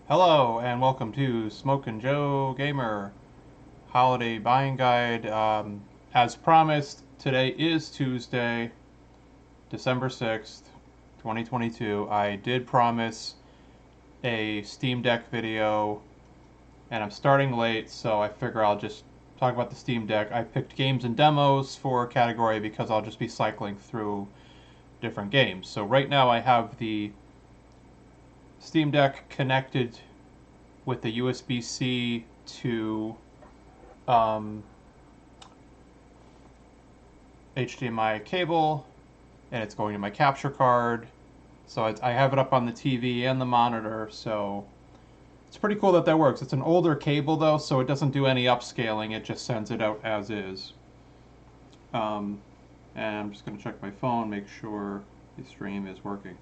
Hello and welcome to Smokin' Joe Gamer Holiday Buying Guide. As promised, today is Tuesday, December 6th, 2022. I did promise a Steam Deck video and I'm starting late, so I figure I'll just talk about the Steam Deck. I picked games and demos for a category because I'll just be cycling through different games. So right now I have the Steam Deck connected with the USB-C to um, HDMI cable, and it's going to my capture card. So I have it up on the TV and the monitor, so it's pretty cool that that works. It's an older cable though, so it doesn't do any upscaling. It just sends it out as is. Um, and I'm just going to check my phone, make sure the stream is working.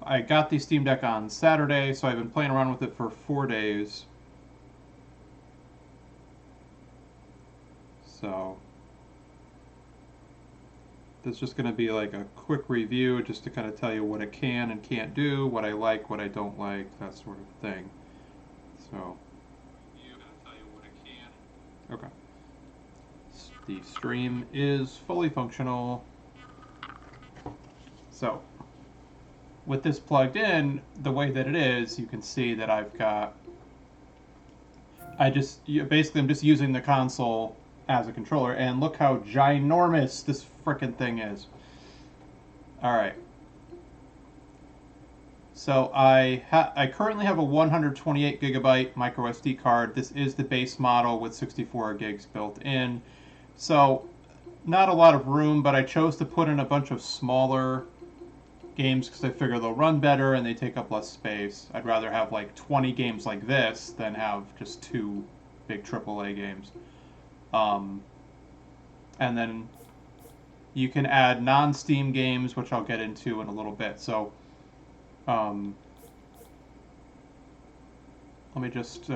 I got the Steam Deck on Saturday, so I've been playing around with it for 4 days. So this is just going to be like a quick review just to kind of tell you what it can and can't do, what I like, what I don't like, that sort of thing. So, okay. The stream is fully functional. So, with this plugged in, the way that it is, you can see that I've got, basically I'm just using the console as a controller, and look how ginormous this frickin' thing is. Alright. So I currently have a 128 gigabyte micro SD card. This is the base model with 64 gigs built in. So not a lot of room, but I chose to put in a bunch of smaller games because I figure they'll run better and they take up less space. I'd rather have like 20 games like this than have just two big AAA games. And then you can add non-Steam games, which I'll get into in a little bit. So let me just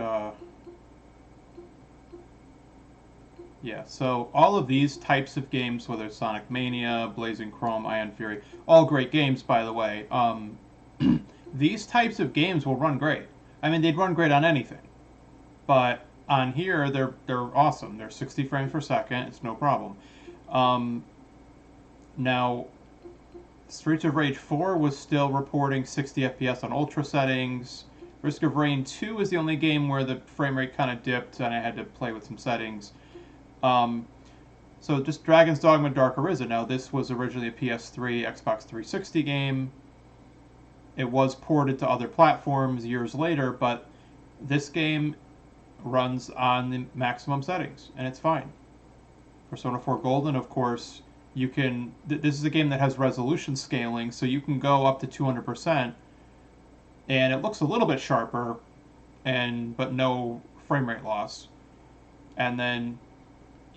yeah, so all of these types of games, whether it's Sonic Mania, Blazing Chrome, Ion Fury, all great games, by the way. These types of games will run great. I mean, they'd run great on anything, but on here they're awesome. They're 60 frames per second. It's no problem. Now, Streets of Rage 4 was still reporting 60 FPS on ultra settings. Risk of Rain 2 is the only game where the frame rate kind of dipped and I had to play with some settings. So just Dragon's Dogma Dark Arisen. Now this was originally a PS3, Xbox 360 game. It was ported to other platforms years later, but this game runs on the maximum settings and it's fine. Persona 4 Golden, of course, you can. This is a game that has resolution scaling, so you can go up to 200%, and it looks a little bit sharper, but no frame rate loss. And then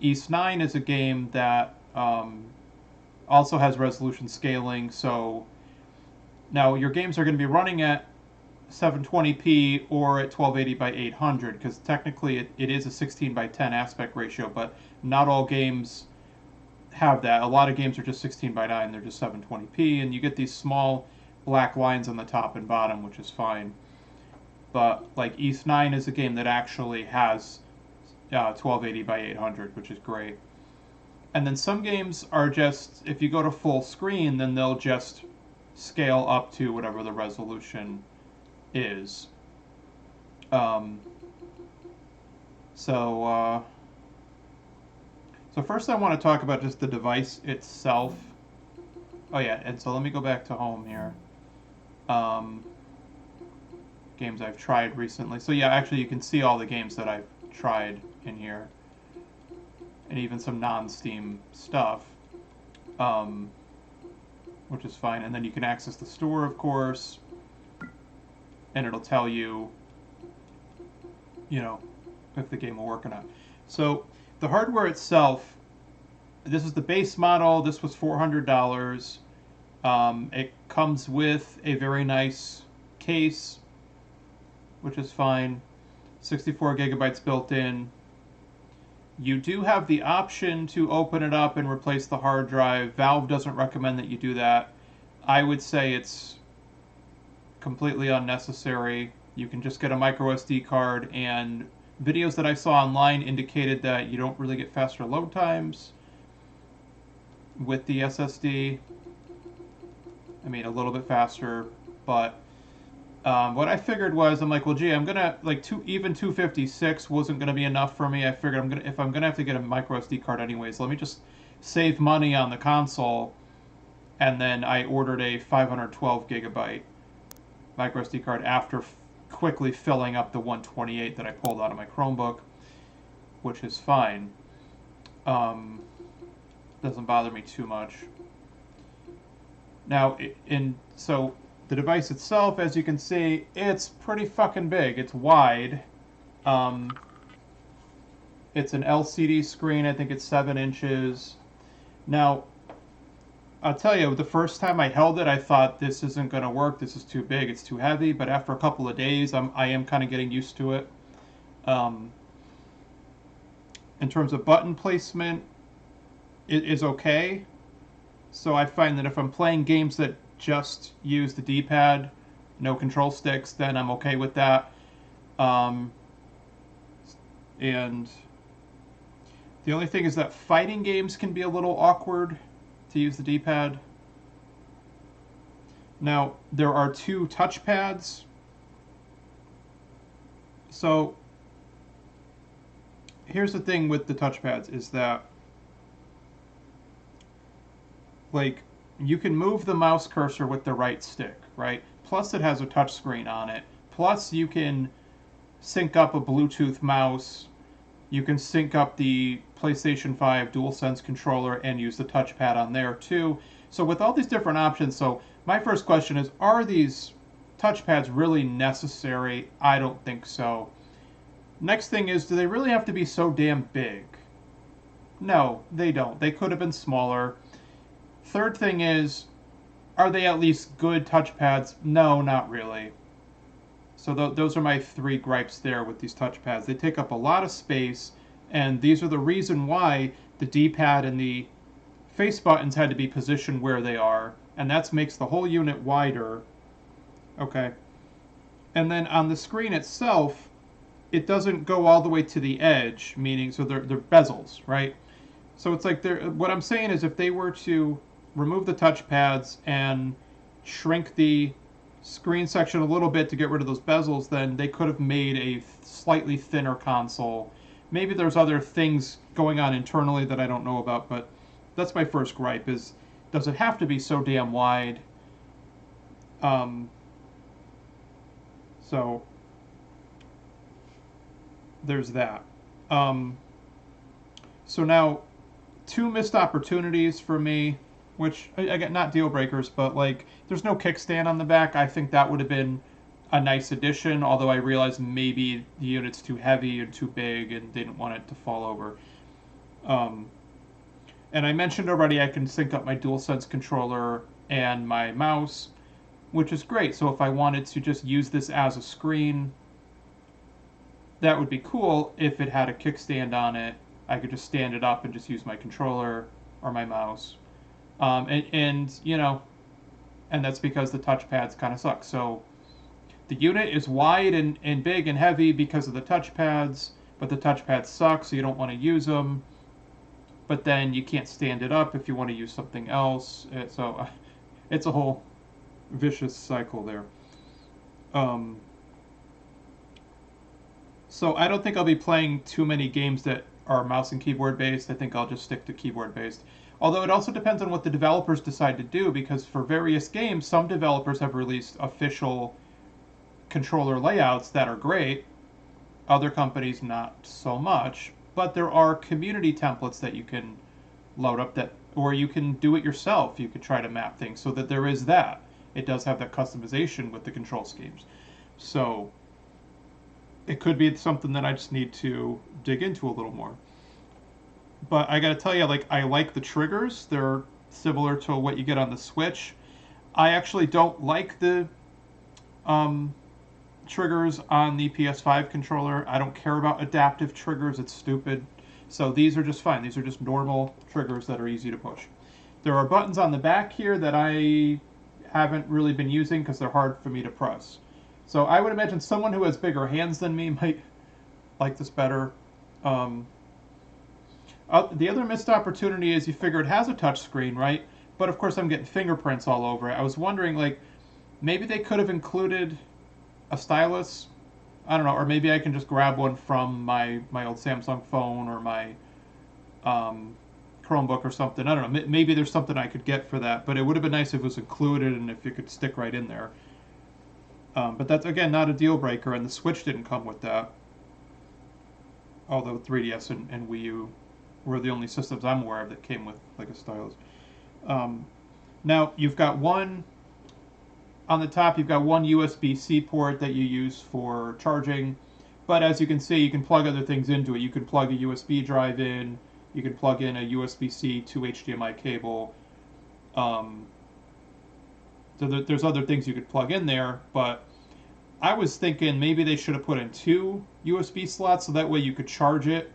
Ys 9 is a game that also has resolution scaling, so now your games are going to be running at 720p or at 1280 by 800 because technically it is a 16 by 10 aspect ratio, but not all games have that. A lot of games are just 16 by 9, they're just 720p, and you get these small black lines on the top and bottom, which is fine. But like Ys 9 is a game that actually has 1280 by 800, which is great. And then some games are just, if you go to full screen, then they'll just scale up to whatever the resolution is. So first I want to talk about just the device itself. Oh yeah, and so let me go back to home here. Games I've tried recently. So yeah, actually you can see all the games that I've tried in here, and even some non-Steam stuff, which is fine. And then you can access the store, of course, and it'll tell you, if the game will work or not. So the hardware itself, this is the base model. This was $400. It comes with a very nice case, which is fine. 64 gigabytes built in. You do have the option to open it up and replace the hard drive. Valve doesn't recommend that you do that. I would say it's completely unnecessary. You can just get a micro SD card, and videos that I saw online indicated that you don't really get faster load times with the SSD. I mean, a little bit faster, but what I figured was, I'm like, well, gee, I'm gonna like even 256 wasn't gonna be enough for me. I figured if I'm gonna have to get a micro SD card anyways, let me just save money on the console, and then I ordered a 512 gigabyte micro SD card after quickly filling up the 128 that I pulled out of my Chromebook, which is fine. Doesn't bother me too much. Now, so the device itself, as you can see, it's pretty fucking big. It's wide. It's an LCD screen. I think it's 7 inches. Now, I'll tell you, the first time I held it, I thought this isn't going to work. This is too big. It's too heavy. But after a couple of days, I am kind of getting used to it. In terms of button placement, it is okay. So I find that if I'm playing games that just use the D-pad, no control sticks, then I'm okay with that. And the only thing is that fighting games can be a little awkward to use the D-pad. Now, there are 2 touchpads. So here's the thing with the touchpads is that, like, you can move the mouse cursor with the right stick, right? Plus it has a touch screen on it. Plus you can sync up a Bluetooth mouse. You can sync up the PlayStation 5 DualSense controller and use the touchpad on there too. So with all these different options, so my first question is, are these touchpads really necessary? I don't think so. Next thing is, do they really have to be so damn big? No, they don't. They could have been smaller. Third thing is, are they at least good touchpads? No, not really. So those are my 3 gripes there with these touchpads. They take up a lot of space, and these are the reason why the D-pad and the face buttons had to be positioned where they are, and that makes the whole unit wider. Okay. And then on the screen itself, it doesn't go all the way to the edge, meaning, so they're bezels, right? So it's like, what I'm saying is, if they were to remove the touchpads and shrink the screen section a little bit to get rid of those bezels, then they could have made a slightly thinner console. Maybe there's other things going on internally that I don't know about, but that's my first gripe is, does it have to be so damn wide? So there's that. So now, 2 missed opportunities for me, which, again, not deal breakers, but like, there's no kickstand on the back. I think that would have been a nice addition, although I realized maybe the unit's too heavy and too big and didn't want it to fall over. And I mentioned already I can sync up my DualSense controller and my mouse, which is great. So if I wanted to just use this as a screen, that would be cool. If it had a kickstand on it, I could just stand it up and just use my controller or my mouse. And you know, and that's because the touchpads kind of suck. So the unit is wide and big and heavy because of the touchpads, but the touchpads suck, so you don't want to use them. But then you can't stand it up if you want to use something else. So it's a whole vicious cycle there. So I don't think I'll be playing too many games that are mouse and keyboard based. I think I'll just stick to keyboard based. Although it also depends on what the developers decide to do, because for various games, some developers have released official controller layouts that are great. Other companies, not so much. But there are community templates that you can load up, that, or you can do it yourself. You could try to map things so that there is that. It does have that customization with the control schemes. So it could be something that I just need to dig into a little more. But I gotta tell you, like, I like the triggers. They're similar to what you get on the Switch. I actually don't like the triggers on the PS5 controller. I don't care about adaptive triggers. It's stupid. So these are just fine. These are just normal triggers that are easy to push. There are buttons on the back here that I haven't really been using because they're hard for me to press. So I would imagine someone who has bigger hands than me might like this better. Um, the other missed opportunity is you figure it has a touch screen, right? But of course, I'm getting fingerprints all over it. I was wondering, like, maybe they could have included a stylus. I don't know, or maybe I can just grab one from my old Samsung phone or my um, Chromebook or something. I don't know. Maybe there's something I could get for that, but it would have been nice if it was included and if you could stick right in there. But that's again not a deal breaker, and the Switch didn't come with that. Although 3DS and Wii U were the only systems I'm aware of that came with like a stylus. Um, Now you've got one on the top. You've got one USB-C port that you use for charging, but as you can see, you can plug other things into it. You can plug a USB drive in. You can plug in a USB-C to HDMI cable. Um, so there's other things you could plug in there, but I was thinking maybe they should have put in two USB slots so that way you could charge it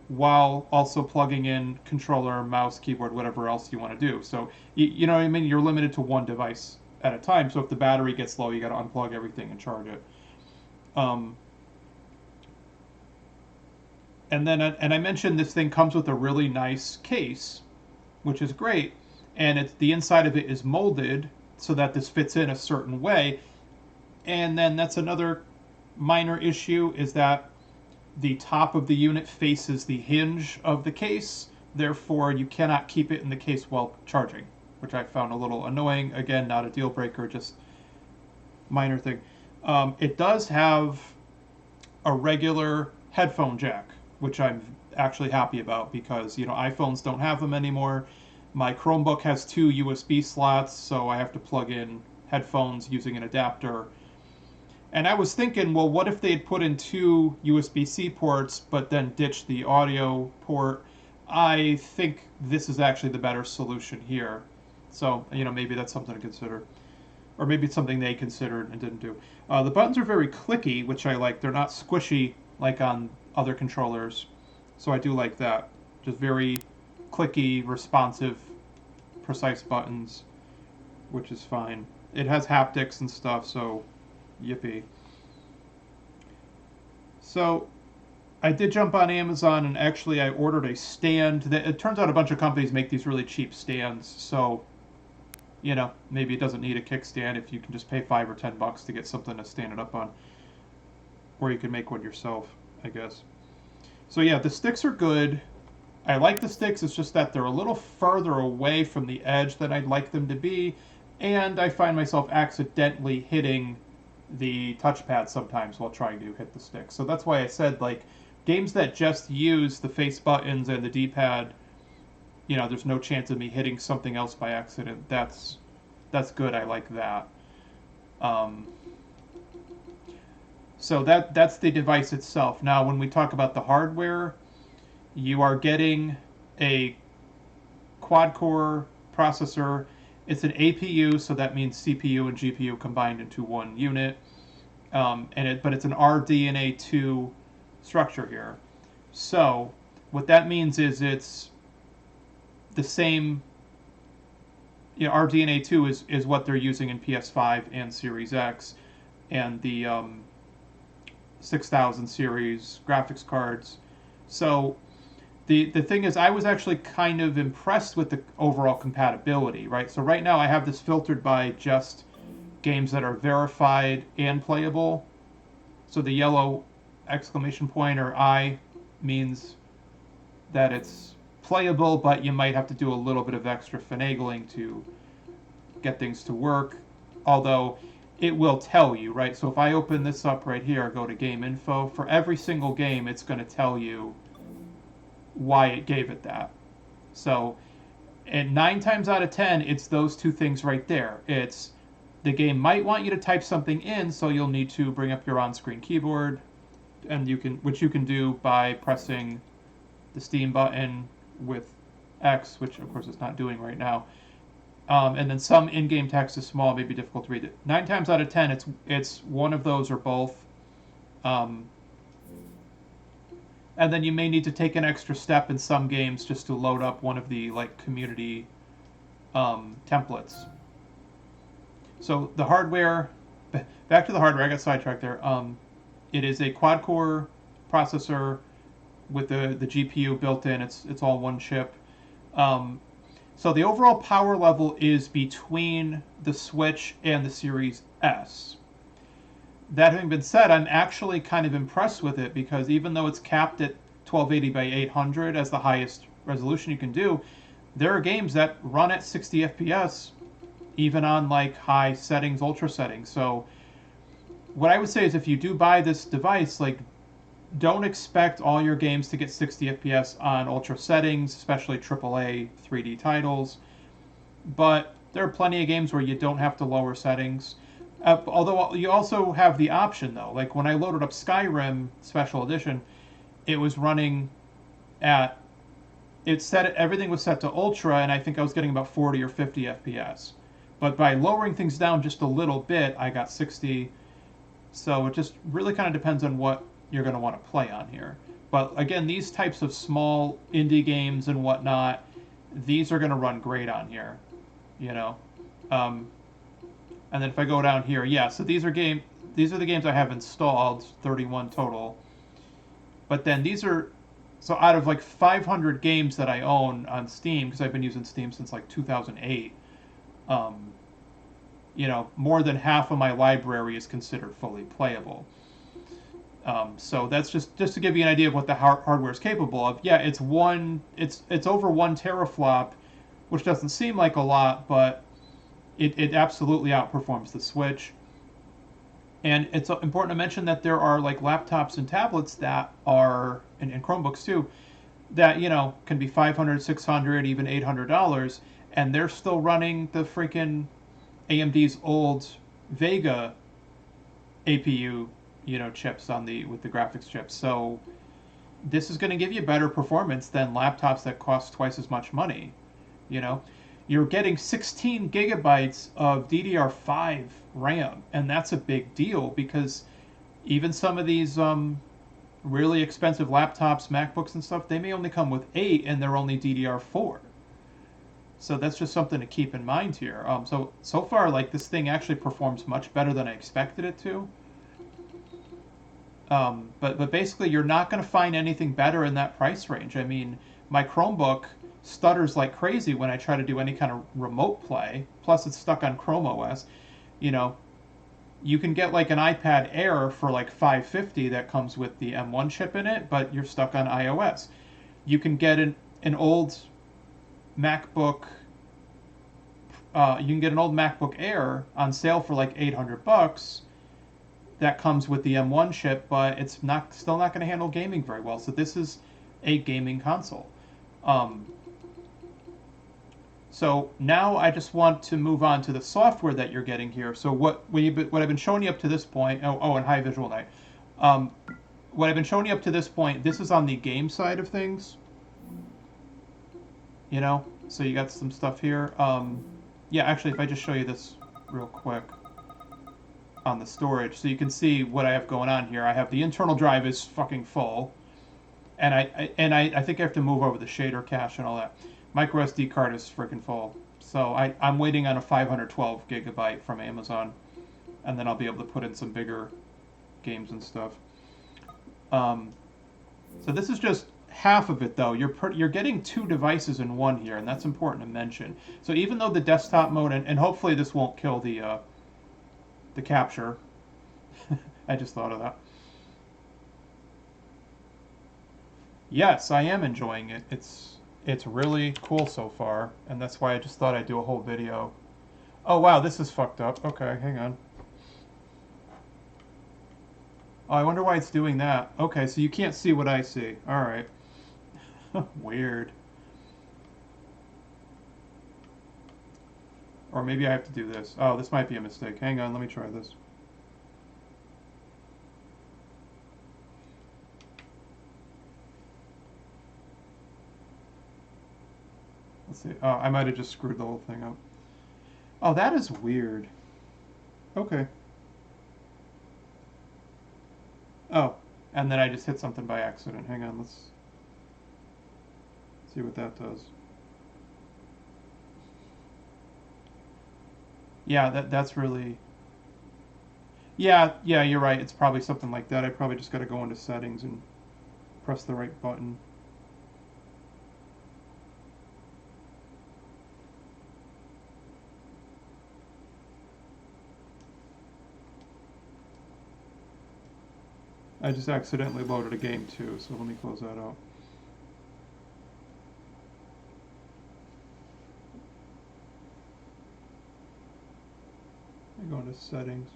while also plugging in controller, mouse, keyboard, whatever else you want to do. So you know what I mean? You're limited to one device at a time. So if the battery gets low, you got to unplug everything and charge it. Um, and I mentioned this thing comes with a really nice case, which is great, and it's the inside of it is molded so that this fits in a certain way. And then that's another minor issue is that the top of the unit faces the hinge of the case, therefore you cannot keep it in the case while charging, which I found a little annoying. Again, not a deal breaker, just minor thing. It does have a regular headphone jack, which I'm actually happy about because iPhones don't have them anymore. My Chromebook has two USB slots, so I have to plug in headphones using an adapter. And I was thinking, well, what if they had put in two USB-C ports, but then ditched the audio port? I think this is actually the better solution here. So, maybe that's something to consider. Or maybe it's something they considered and didn't do. The buttons are very clicky, which I like. They're not squishy like on other controllers. So I do like that. Just very clicky, responsive, precise buttons, which is fine. It has haptics and stuff, so yippee. So I did jump on Amazon and actually I ordered a stand. It turns out a bunch of companies make these really cheap stands, so maybe it doesn't need a kickstand if you can just pay $5 or $10 to get something to stand it up on. Or you can make one yourself, I guess. So yeah, the sticks are good. I like the sticks, it's just that they're a little further away from the edge than I'd like them to be, and I find myself accidentally hitting the touchpad sometimes while trying to hit the stick. So that's why I said, like, games that just use the face buttons and the D-pad, there's no chance of me hitting something else by accident. That's good. I like that. So that's the device itself. Now, when we talk about the hardware, you are getting a quad-core processor. It's an APU, so that means CPU and GPU combined into one unit. But it's an RDNA 2 structure here. So what that means is it's the same. RDNA 2 is what they're using in PS5 and Series X, and the 6000 series graphics cards. So the thing is, I was actually kind of impressed with the overall compatibility, right? So right now I have this filtered by just games that are verified and playable. So the yellow exclamation point or I means that it's playable, but you might have to do a little bit of extra finagling to get things to work. Although it will tell you, right? So if I open this up right here, go to game info, for every single game, it's going to tell you why it gave it that. So, and 9 times out of 10, it's those two things right there. It's the game might want you to type something in, so you'll need to bring up your on-screen keyboard, and which you can do by pressing the Steam button with X, which of course it's not doing right now. And then some in-game text is small, maybe difficult to read it. 9 times out of 10, it's one of those or both. And then you may need to take an extra step in some games just to load up one of the community templates. So the hardware back to the hardware. I got sidetracked there. It is a quad core processor with the GPU built in. It's all one chip. Um, so the overall power level is between the Switch and the Series S. That having been said, I'm actually kind of impressed with it because even though it's capped at 1280 by 800 as the highest resolution you can do, there are games that run at 60 FPS even on like high settings, ultra settings. So what I would say is if you do buy this device, like don't expect all your games to get 60 FPS on ultra settings, especially AAA 3D titles. But there are plenty of games where you don't have to lower settings. Although you also have the option though. Like when I loaded up Skyrim Special Edition, it was running at everything was set to ultra, and I think I was getting about 40 or 50 FPS. But by lowering things down just a little bit, I got 60. So it just really kind of depends on what you're going to want to play on here. But again, these types of small indie games and whatnot, these are going to run great on here, you know. Um, and then if I go down here, yeah. So these are the games I have installed, 31 total. But then these are so out of like 500 games that I own on Steam, because I've been using Steam since like 2008. Um, more than half of my library is considered fully playable. So that's just to give you an idea of what the hardware is capable of. Yeah, it's over 1 teraflop, which doesn't seem like a lot, but it absolutely outperforms the Switch. And it's important to mention that there are like laptops and tablets that are, and Chromebooks too, that can be 500, 600, even $800, and they're still running the freaking AMD's old Vega APU, chips with the graphics chips. So this is going to give you better performance than laptops that cost twice as much money. You know, you're getting 16 gigabytes of DDR5 RAM, and that's a big deal because even some of these really expensive laptops, MacBooks and stuff, they may only come with 8 and they're only DDR4. So that's just something to keep in mind here. So far, like this thing actually performs much better than I expected it to. But basically, you're not going to find anything better in that price range. I mean, my Chromebook stutters like crazy when I try to do any kind of remote play. Plus, it's stuck on Chrome OS. You know, you can get like an iPad Air for like 550 that comes with the M1 chip in it, but you're stuck on iOS. You can get an old MacBook. You can get an old MacBook Air on sale for like $800 that comes with the M1 chip, but it's still not going to handle gaming very well. So this is a gaming console. So now I just want to move on to the software that you're getting here. So what I've been showing you up to this point, and High Visual Night. What I've been showing you up to this point, this is on the game side of things. So you got some stuff here. Yeah, actually, if I just show you this real quick on the storage, so you can see what I have going on here. I have the internal drive is fucking full, and I think I have to move over the shader cache and all that. Micro SD card is freaking full, so I'm waiting on a 512 gigabyte from Amazon, and then I'll be able to put in some bigger games and stuff. So this is just half of it though. You're getting 2 devices in one here, and that's important to mention. So even though the desktop mode, and hopefully this won't kill the capture. I just thought of that. Yes, I am enjoying it. It's really cool so far, and that's why I just thought I'd do a whole video. Oh wow, this is fucked up. Okay, hang on. Oh, I wonder why it's doing that. Okay, so you can't see what I see. All right. Weird. Or maybe I have to do this. Oh, this might be a mistake. Hang on, let me try this. Let's see. Oh, I might have just screwed the whole thing up. Oh, that is weird. Okay. Oh, and then I just hit something by accident. Hang on, let's see what that does. Yeah, that's really... Yeah, yeah, you're right. It's probably something like that. I probably just got to go into settings and press the right button. I just accidentally loaded a game too, so let me close that out. I go into settings.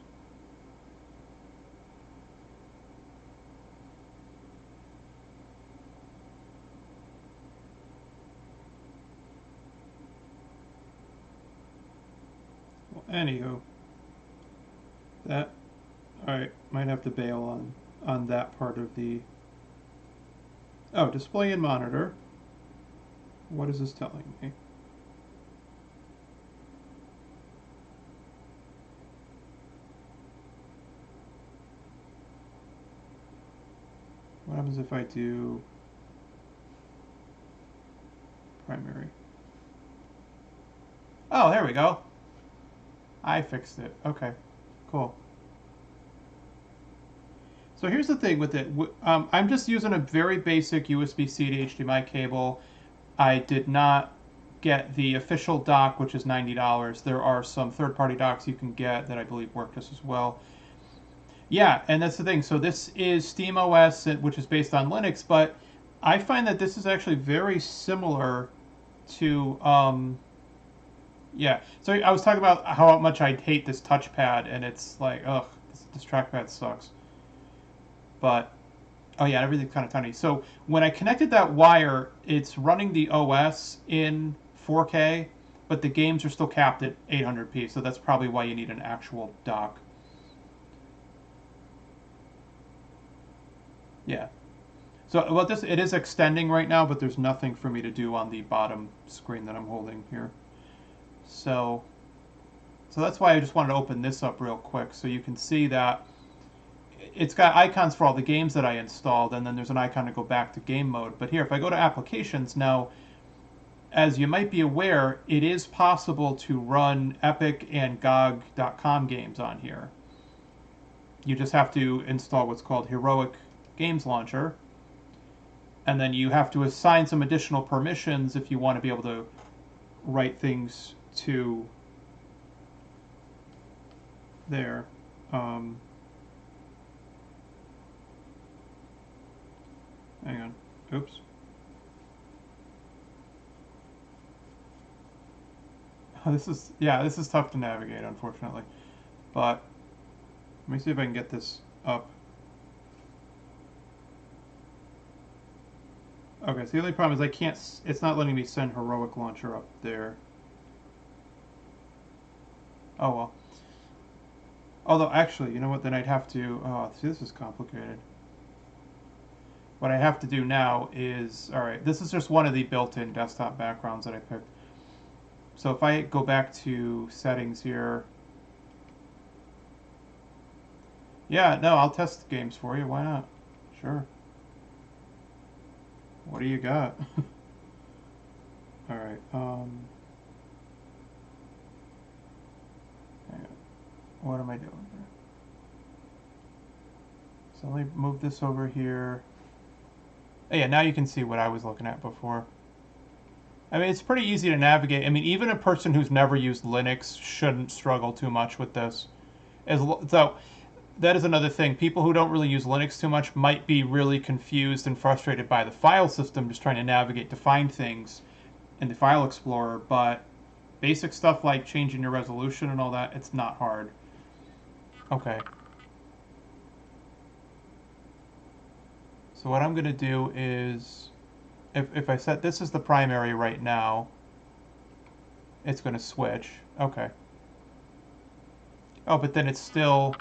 Well, anywho, that all right. Might have to bail on that part of the. Oh, display and monitor. What is this telling me? What happens if I do primary? Oh, there we go. I fixed it. Okay, cool. So here's the thing with it. I'm just using a very basic USB-C to HDMI cable. I did not get the official dock, which is $90. There are some third-party docks you can get that I believe work just as well. Yeah, and that's the thing. So this is SteamOS, which is based on Linux, but I find that this is actually very similar to yeah. So I was talking about how much I hate this touchpad, and it's like, ugh, this trackpad sucks. But oh yeah, everything's kind of tiny. So when I connected that wire, it's running the OS in 4K, but the games are still capped at 800p. So that's probably why you need an actual dock. Yeah. So well, this it is extending right now, but there's nothing for me to do on the bottom screen that I'm holding here. So so that's why I just wanted to open this up real quick so you can see that it's got icons for all the games that I installed, and then there's an icon to go back to game mode. But here, if I go to applications now, as you might be aware, it is possible to run Epic and GOG.com games on here. You just have to install what's called Heroic Games Launcher, and then you have to assign some additional permissions if you want to be able to write things to there. Um, Hang on. Oops. This is tough to navigate, unfortunately. But let me see if I can get this up. Okay, so the only problem is I can't, it's not letting me send Heroic Launcher up there. Oh well. Although, actually, you know what, then I'd have to, oh, see, this is complicated. What I have to do now is, alright, this is just one of the built-in desktop backgrounds that I picked. So if I go back to settings here, yeah, no, I'll test the games for you, why not? Sure. What do you got? Alright, hang on. What am I doing here? So let me move this over here. Oh, yeah, now you can see what I was looking at before. I mean, it's pretty easy to navigate. I mean, even a person who's never used Linux shouldn't struggle too much with this. So that is another thing. People who don't really use Linux too much might be really confused and frustrated by the file system, just trying to navigate to find things in the file explorer. But basic stuff like changing your resolution and all that, it's not hard. Okay. So what I'm going to do is, if I set this as the primary right now, it's going to switch. Okay. Oh, but then it's still,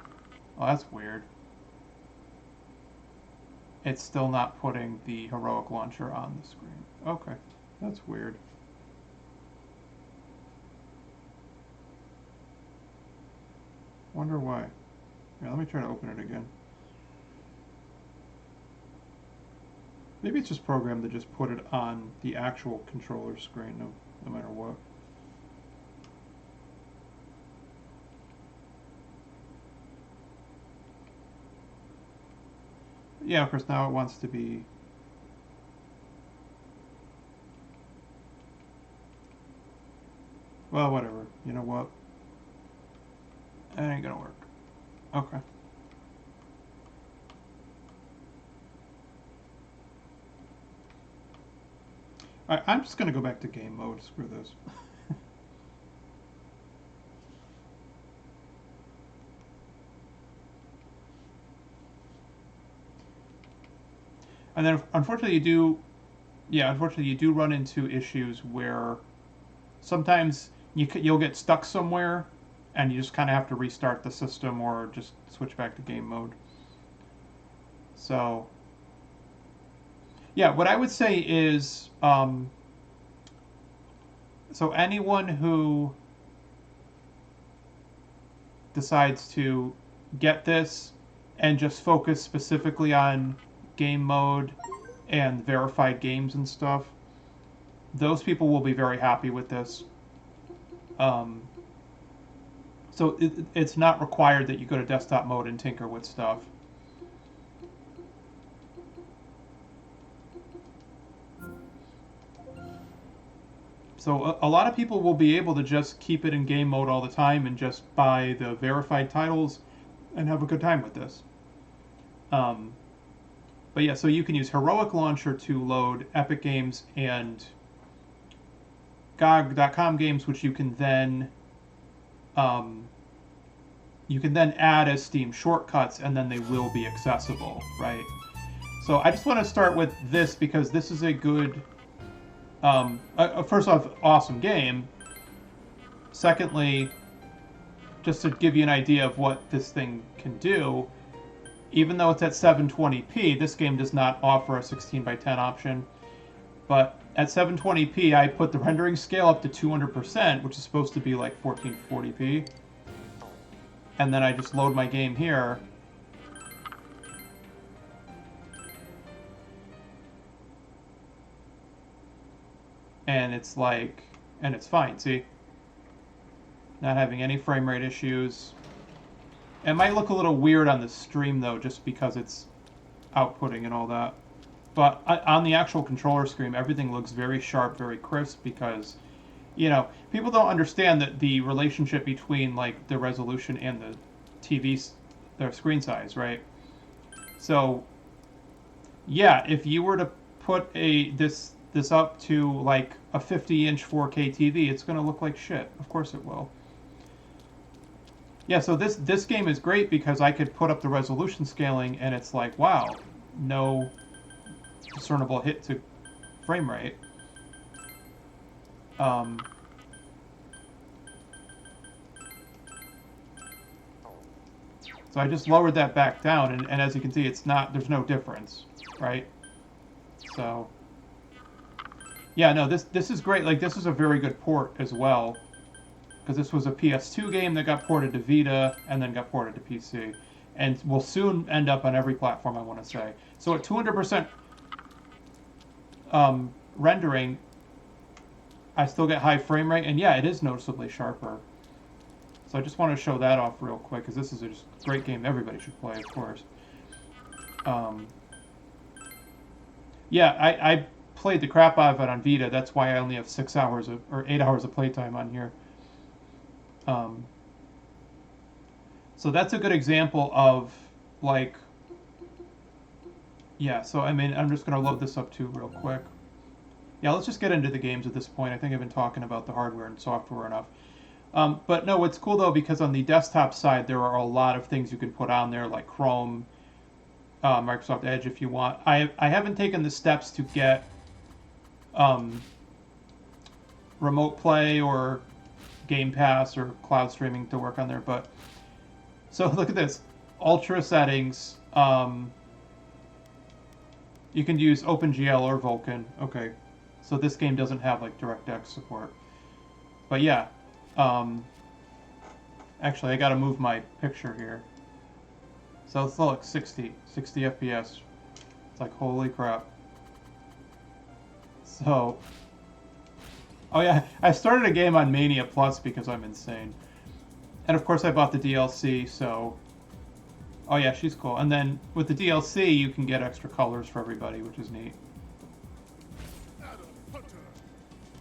oh, that's weird. It's still not putting the Heroic Launcher on the screen. Okay, that's weird. Wonder why. Yeah, let me try to open it again. Maybe it's just programmed to just put it on the actual controller screen, no matter what. yeah, of course, now it wants to be... Well, whatever. You know what? That ain't gonna work. Okay. Alright, I'm just gonna go back to game mode. Screw this. And then, unfortunately, you do run into issues where sometimes you'll get stuck somewhere, and you just kind of have to restart the system or just switch back to game mode. So, yeah, what I would say is, so anyone who decides to get this and just focus specifically on game mode and verified games and stuff, those people will be very happy with this. So it's not required that you go to desktop mode and tinker with stuff. So a lot of people will be able to just keep it in game mode all the time and just buy the verified titles and have a good time with this. But yeah, so you can use Heroic Launcher to load Epic Games and GOG.com games, which you can then add as Steam shortcuts, and then they will be accessible, right? So I just want to start with this because this is a good, first off, awesome game. Secondly, just to give you an idea of what this thing can do, even though it's at 720p, this game does not offer a 16:10 option. But at 720p, I put the rendering scale up to 200%, which is supposed to be like 1440p. And then I just load my game here. And it's like, and it's fine, see? Not having any frame rate issues. It might look a little weird on the stream, though, just because it's outputting and all that. But on the actual controller screen, everything looks very sharp, very crisp, because, you know, people don't understand that the relationship between, like, the resolution and the TV's, their screen size, right? So, yeah, if you were to put this up to, like, a 50-inch 4K TV, it's going to look like shit. Of course it will. Yeah, so this game is great because I could put up the resolution scaling, and it's like, wow, no discernible hit to frame rate. So I just lowered that back down, and as you can see, there's no difference, right? So, yeah, no, this is great. Like, this is a very good port as well, because this was a PS2 game that got ported to Vita and then got ported to PC, and will soon end up on every platform, I want to say. So at 200% rendering, I still get high frame rate, and yeah, it is noticeably sharper. So I just want to show that off real quick, because this is a just great game everybody should play, of course. Yeah, I played the crap out of it on Vita. That's why I only have 6 hours or 8 hours of playtime on here. So that's a good example of, like, yeah, so I mean, I'm just going to load this up too real quick. Yeah, let's just get into the games at this point. I think I've been talking about the hardware and software enough. But no, it's cool though, because on the desktop side, there are a lot of things you can put on there, like Chrome, Microsoft Edge if you want. I haven't taken the steps to get Remote Play or Game Pass or cloud streaming to work on there, but so look at this. Ultra settings. You can use OpenGL or Vulkan. Okay, so this game doesn't have like DirectX support, but yeah. Actually, I gotta move my picture here. So it's like 60 FPS. It's like, holy crap. So, oh yeah, I started a game on Mania Plus because I'm insane. And of course I bought the DLC, so Oh yeah, she's cool. And then with the DLC, you can get extra colors for everybody, which is neat.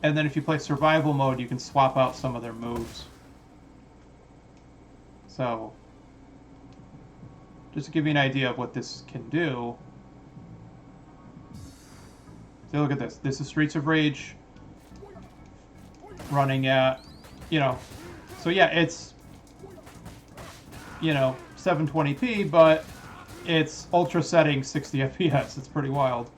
And then if you play survival mode, you can swap out some of their moves. So, just to give you an idea of what this can do. So look at this. This is Streets of Rage running at, you know, so yeah, it's, you know, 720p, but it's ultra setting 60 FPS. It's pretty wild.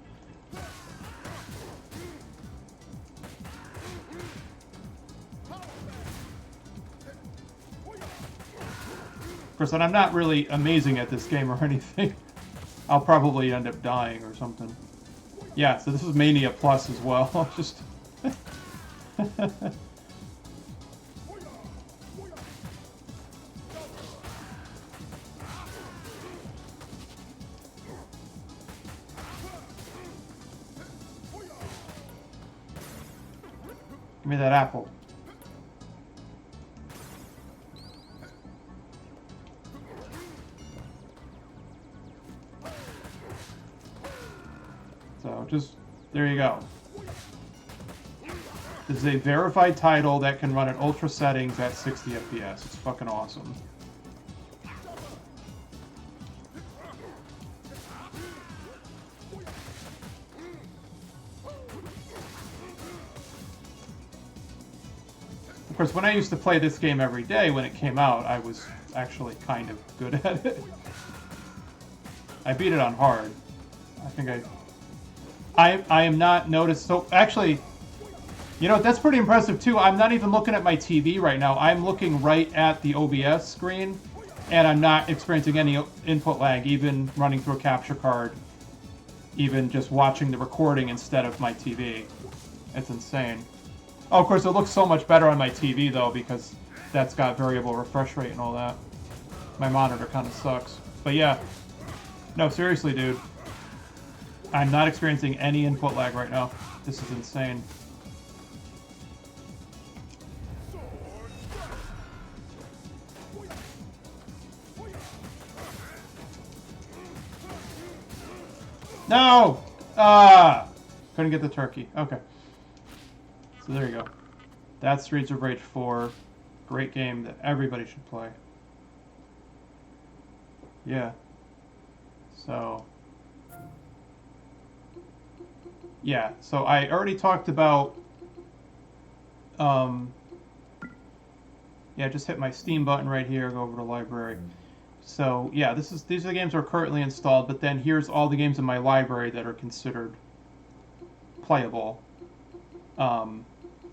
Of course, and I'm not really amazing at this game or anything. I'll probably end up dying or something. Yeah, so this is Mania Plus as well. Just... Give me that apple. So just, there you go. This is a verified title that can run at ultra settings at 60 FPS. It's fucking awesome. Of course, when I used to play this game every day when it came out, I was actually kind of good at it. I beat it on hard. I think I am not noticed. So actually, you know, that's pretty impressive too. I'm not even looking at my TV right now. I'm looking right at the OBS screen, and I'm not experiencing any input lag, even running through a capture card, even just watching the recording instead of my TV. It's insane. Oh, of course, it looks so much better on my TV, though, because that's got variable refresh rate and all that. My monitor kind of sucks. But yeah. No, seriously, dude. I'm not experiencing any input lag right now. This is insane. No! Ah! Couldn't get the turkey. Okay. So there you go. That's Streets of Rage 4. Great game that everybody should play. Yeah. So... yeah, so I already talked about... yeah, just hit my Steam button right here, go over to library. So, yeah, these are the games that are currently installed, but then here's all the games in my library that are considered playable.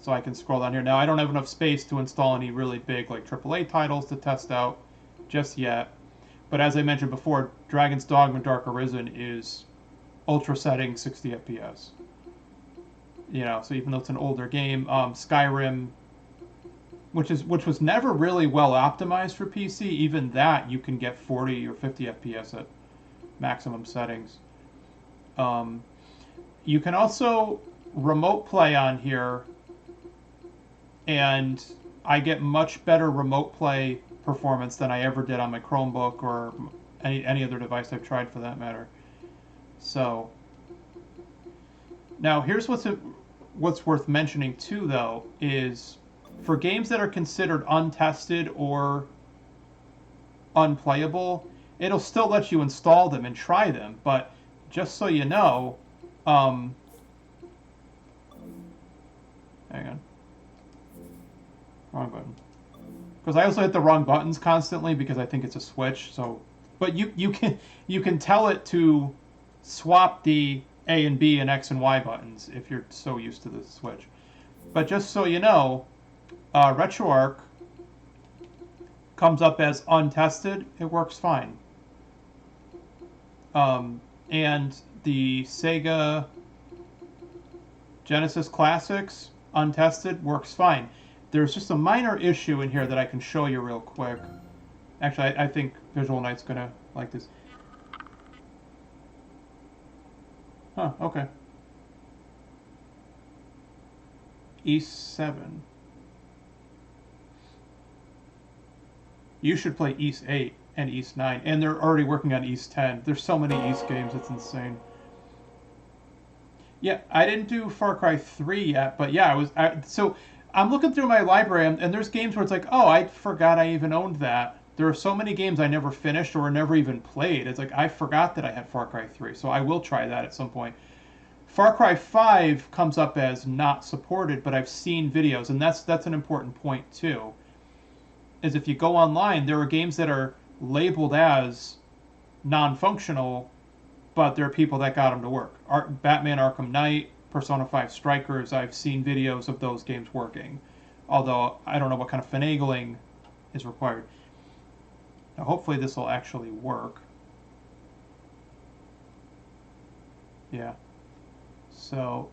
So I can scroll down here. Now, I don't have enough space to install any really big, like, AAA titles to test out just yet. But as I mentioned before, Dragon's Dogma Dark Arisen is ultra setting 60 FPS. You know, so even though it's an older game, Skyrim, which was never really well optimized for PC, even that you can get 40 or 50 FPS at maximum settings. You can also remote play on here, and I get much better remote play performance than I ever did on my Chromebook or any other device I've tried for that matter. So now here's what's worth mentioning too, though, is for games that are considered untested or unplayable, it'll still let you install them and try them. But just so you know, hang on, wrong button. Because I also hit the wrong buttons constantly because I think it's a Switch. So, but you can tell it to swap the A and B and X and Y buttons if you're so used to the Switch. But just so you know, RetroArch comes up as untested. It works fine. And the Sega Genesis Classics untested works fine. There's just a minor issue in here that I can show you real quick. Actually, I think Visual Knight's gonna like this. Huh, okay. E7. You should play E8. and East 9. And they're already working on East 10. There's so many East games, it's insane. Yeah, I didn't do Far Cry 3 yet, but yeah, so I'm looking through my library, and there's games where it's like, oh, I forgot I even owned that. There are so many games I never finished or never even played. It's like, I forgot that I had Far Cry 3, so I will try that at some point. Far Cry 5 comes up as not supported, but I've seen videos, and that's an important point too. Is if you go online, there are games that are labeled as non-functional, but there are people that got them to work. Batman Arkham Knight, Persona 5 Strikers, I've seen videos of those games working. Although, I don't know what kind of finagling is required. Now, hopefully this will actually work. Yeah. So,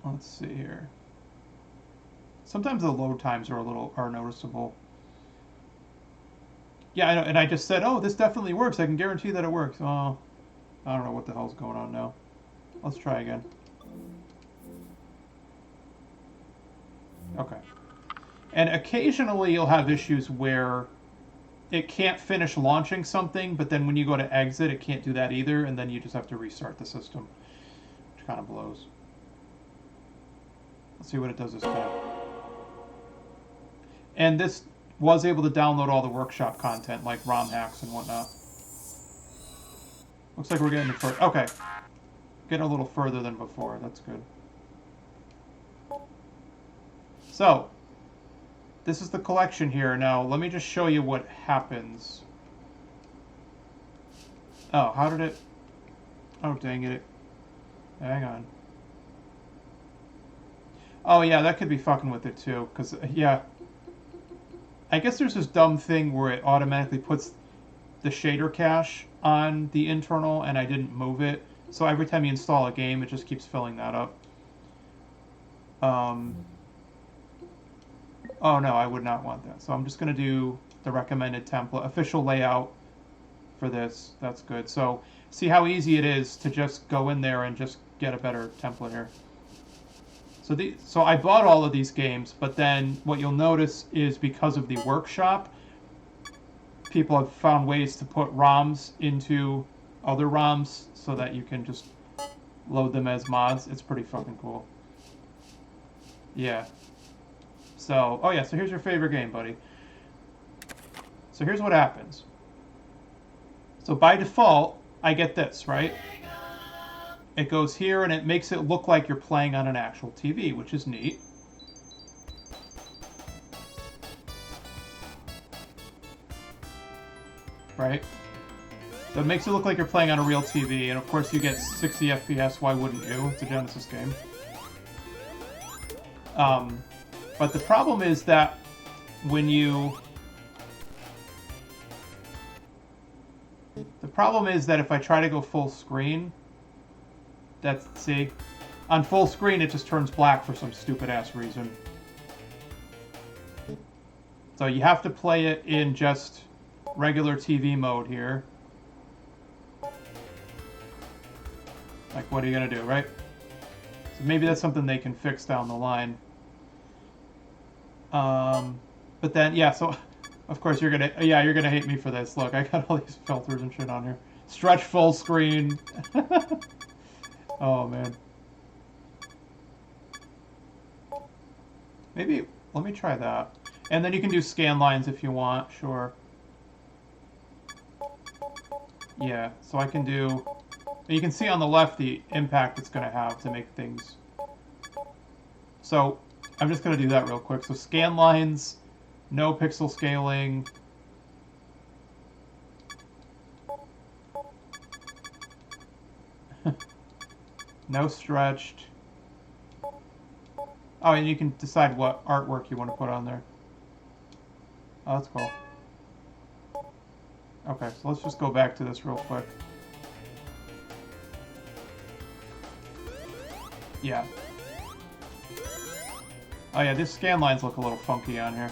let's see here. Sometimes the load times are noticeable. Yeah, I know, and I just said, oh, this definitely works. I can guarantee that it works. Oh, I don't know what the hell's going on now. Let's try again. Okay. And occasionally you'll have issues where it can't finish launching something, but then when you go to exit, it can't do that either, and then you just have to restart the system, which kind of blows. Let's see what it does this time. And this was able to download all the workshop content, like ROM hacks and whatnot. Looks like we're getting further. Okay. Getting a little further than before. That's good. So, this is the collection here. Now, let me just show you what happens. Oh, how did it... Oh, dang it. Hang on. Oh, yeah, that could be fucking with it, too. Because, yeah... I guess there's this dumb thing where it automatically puts the shader cache on the internal, and I didn't move it. So every time you install a game, it just keeps filling that up. Oh no, I would not want that. So I'm just going to do the recommended template, official layout for this. That's good. So see how easy it is to just go in there and just get a better template here. So I bought all of these games, but then what you'll notice is because of the workshop, people have found ways to put ROMs into other ROMs so that you can just load them as mods. It's pretty fucking cool. Yeah. So, oh yeah, so here's your favorite game, buddy. So here's what happens. So by default, I get this, right? It goes here and it makes it look like you're playing on an actual TV, which is neat. Right? So it makes it look like you're playing on a real TV, and of course you get 60 FPS, why wouldn't you? It's a Genesis game. But the problem is that when you... The problem is that if I try to go full screen... see, on full screen it just turns black for some stupid ass reason. So you have to play it in just regular TV mode here. Like, what are you gonna do, right? So maybe that's something they can fix down the line. But then, yeah, so of course you're gonna hate me for this. Look, I got all these filters and shit on here. Stretch full screen. Oh, man. Maybe, let me try that. And then you can do scan lines if you want, sure. Yeah, so I can do... You can see on the left the impact it's going to have to make things... So, I'm just going to do that real quick. So scan lines, no pixel scaling... No stretched. Oh, and you can decide what artwork you want to put on there. Oh, that's cool. Okay, so let's just go back to this real quick. Yeah. Oh yeah, these scan lines look a little funky on here.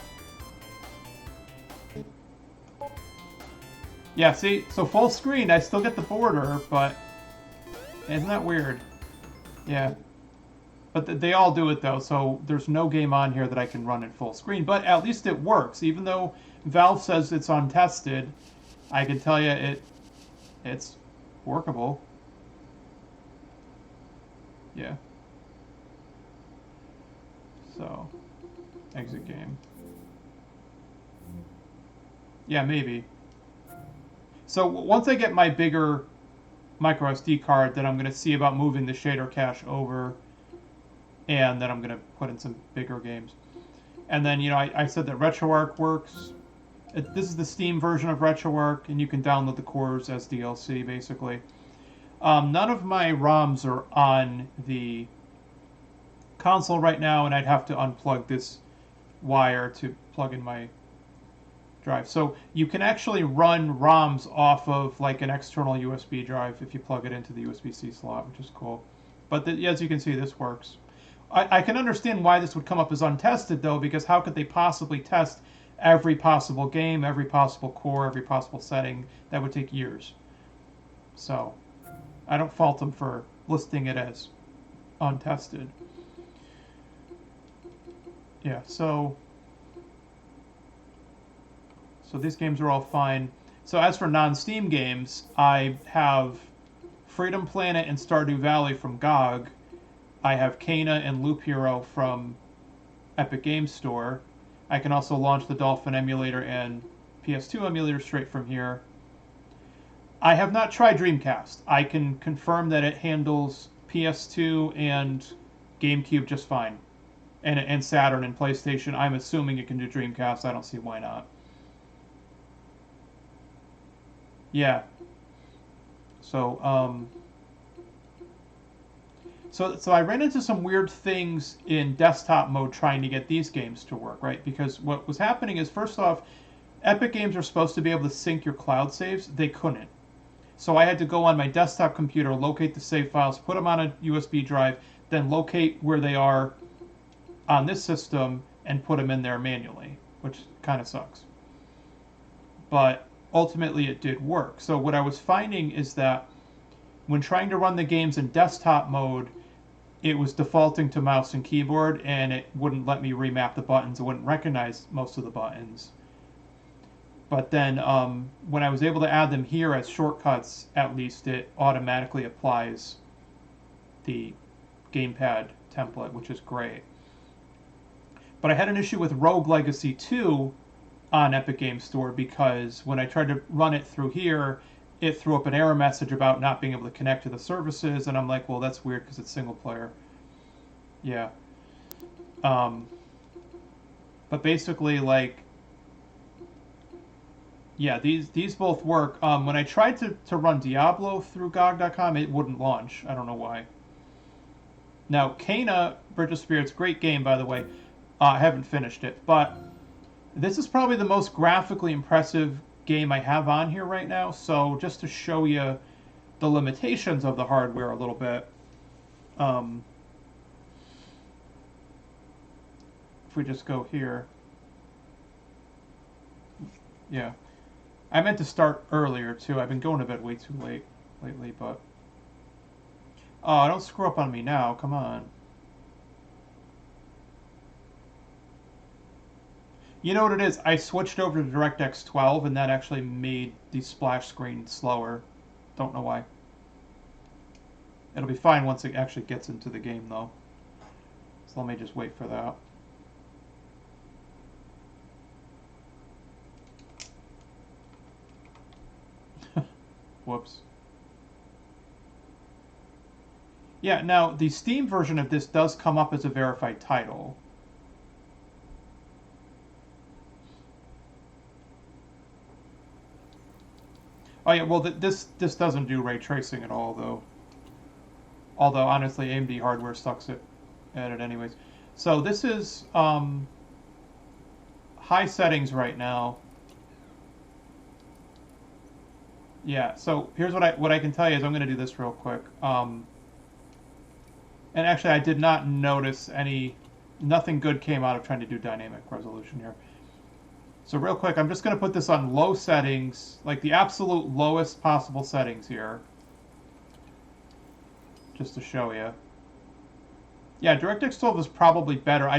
Yeah, see? So full screen, I still get the border, but... Isn't that weird? Yeah. But they all do it, though, so there's no game on here that I can run at full screen. But at least it works, even though Valve says it's untested, I can tell you it's workable. Yeah. So, exit game. Yeah, maybe. So once I get my bigger micro SD card, then I'm going to see about moving the shader cache over, and then I'm going to put in some bigger games. And then, I said that RetroArch works. This is the Steam version of RetroArch, and you can download the cores as DLC, basically. None of my ROMs are on the console right now, and I'd have to unplug this wire to plug in my drive. So you can actually run ROMs off of like an external USB drive if you plug it into the USB-C slot, which is cool. But as you can see, this works. I can understand why this would come up as untested, though, because how could they possibly test every possible game, every possible core, every possible setting? That would take years. So I don't fault them for listing it as untested. Yeah, so these games are all fine. So as for non-Steam games, I have Freedom Planet and Stardew Valley from GOG. I have Kena and Loop Hero from Epic Games Store. I can also launch the Dolphin emulator and PS2 emulator straight from here. I have not tried Dreamcast. I can confirm that it handles PS2 and GameCube just fine. And Saturn and PlayStation. I'm assuming it can do Dreamcast. I don't see why not. Yeah. So, So I ran into some weird things in desktop mode trying to get these games to work, right? Because what was happening is, first off, Epic Games are supposed to be able to sync your cloud saves. They couldn't. So I had to go on my desktop computer, locate the save files, put them on a USB drive, then locate where they are on this system and put them in there manually, which kind of sucks. But ultimately it did work. So what I was finding is that when trying to run the games in desktop mode, it was defaulting to mouse and keyboard, and it wouldn't let me remap the buttons. It wouldn't recognize most of the buttons. But then when I was able to add them here as shortcuts, at least it automatically applies the gamepad template, which is great. But I had an issue with Rogue Legacy 2 on Epic Games Store because when I tried to run it through here, it threw up an error message about not being able to connect to the services, and I'm like, well, that's weird because it's single player. Yeah. But basically, like, yeah, these both work. When I tried to run Diablo through GOG.com, it wouldn't launch. I don't know why. Now, Kena, Bridge of Spirits, great game, by the way. I haven't finished it, but this is probably the most graphically impressive game I have on here right now. So just to show you the limitations of the hardware a little bit, if we just go here, yeah, I meant to start earlier too. I've been going to bed way too late lately, but oh, don't screw up on me now. Come on. You know what it is? I switched over to DirectX 12, and that actually made the splash screen slower. Don't know why. It'll be fine once it actually gets into the game, though. So let me just wait for that. Whoops. Yeah, now, the Steam version of this does come up as a verified title. Oh yeah, well this doesn't do ray tracing at all, though. Although honestly, AMD hardware sucks at it anyways. So this is high settings right now. Yeah. So here's what I can tell you is I'm going to do this real quick. And actually, I did not notice nothing good came out of trying to do dynamic resolution here. So real quick, I'm just going to put this on low settings, like the absolute lowest possible settings here. Just to show you. Yeah, DirectX 12 is probably better.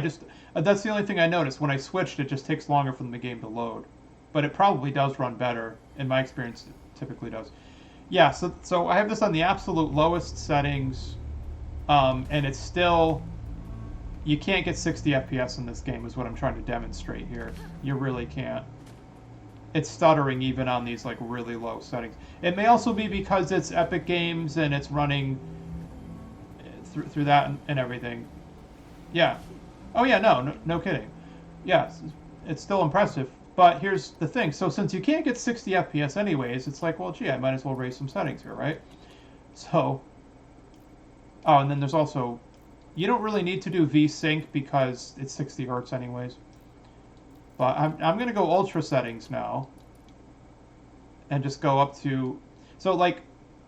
That's the only thing I noticed. When I switched, it just takes longer for the game to load. but it probably does run better. In my experience, it typically does. Yeah, so I have this on the absolute lowest settings, and it's still, you can't get 60 FPS in this game is what I'm trying to demonstrate here. You really can't. It's stuttering even on these like really low settings. It may also be because it's Epic Games and it's running through that and everything. Yeah. Oh yeah, no kidding. Yeah, it's still impressive. But here's the thing. So since you can't get 60 FPS anyways, it's like, well, gee, I might as well raise some settings here, right? So, oh, and then there's also, you don't really need to do VSync because it's 60 hertz anyways. But I'm going to go ultra settings now. And just go up to, so like,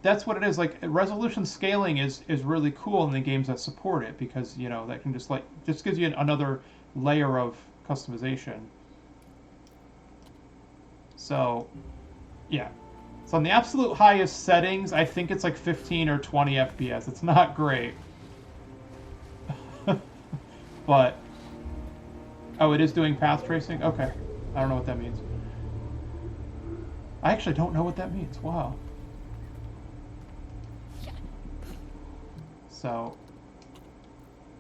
that's what it is. Like, resolution scaling is really cool in the games that support it because, you know, that can just gives you another layer of customization. So, yeah. So on the absolute highest settings, I think it's like 15 or 20 FPS. It's not great. But, oh, it is doing path tracing? Okay. I don't know what that means. I actually don't know what that means. Wow. So,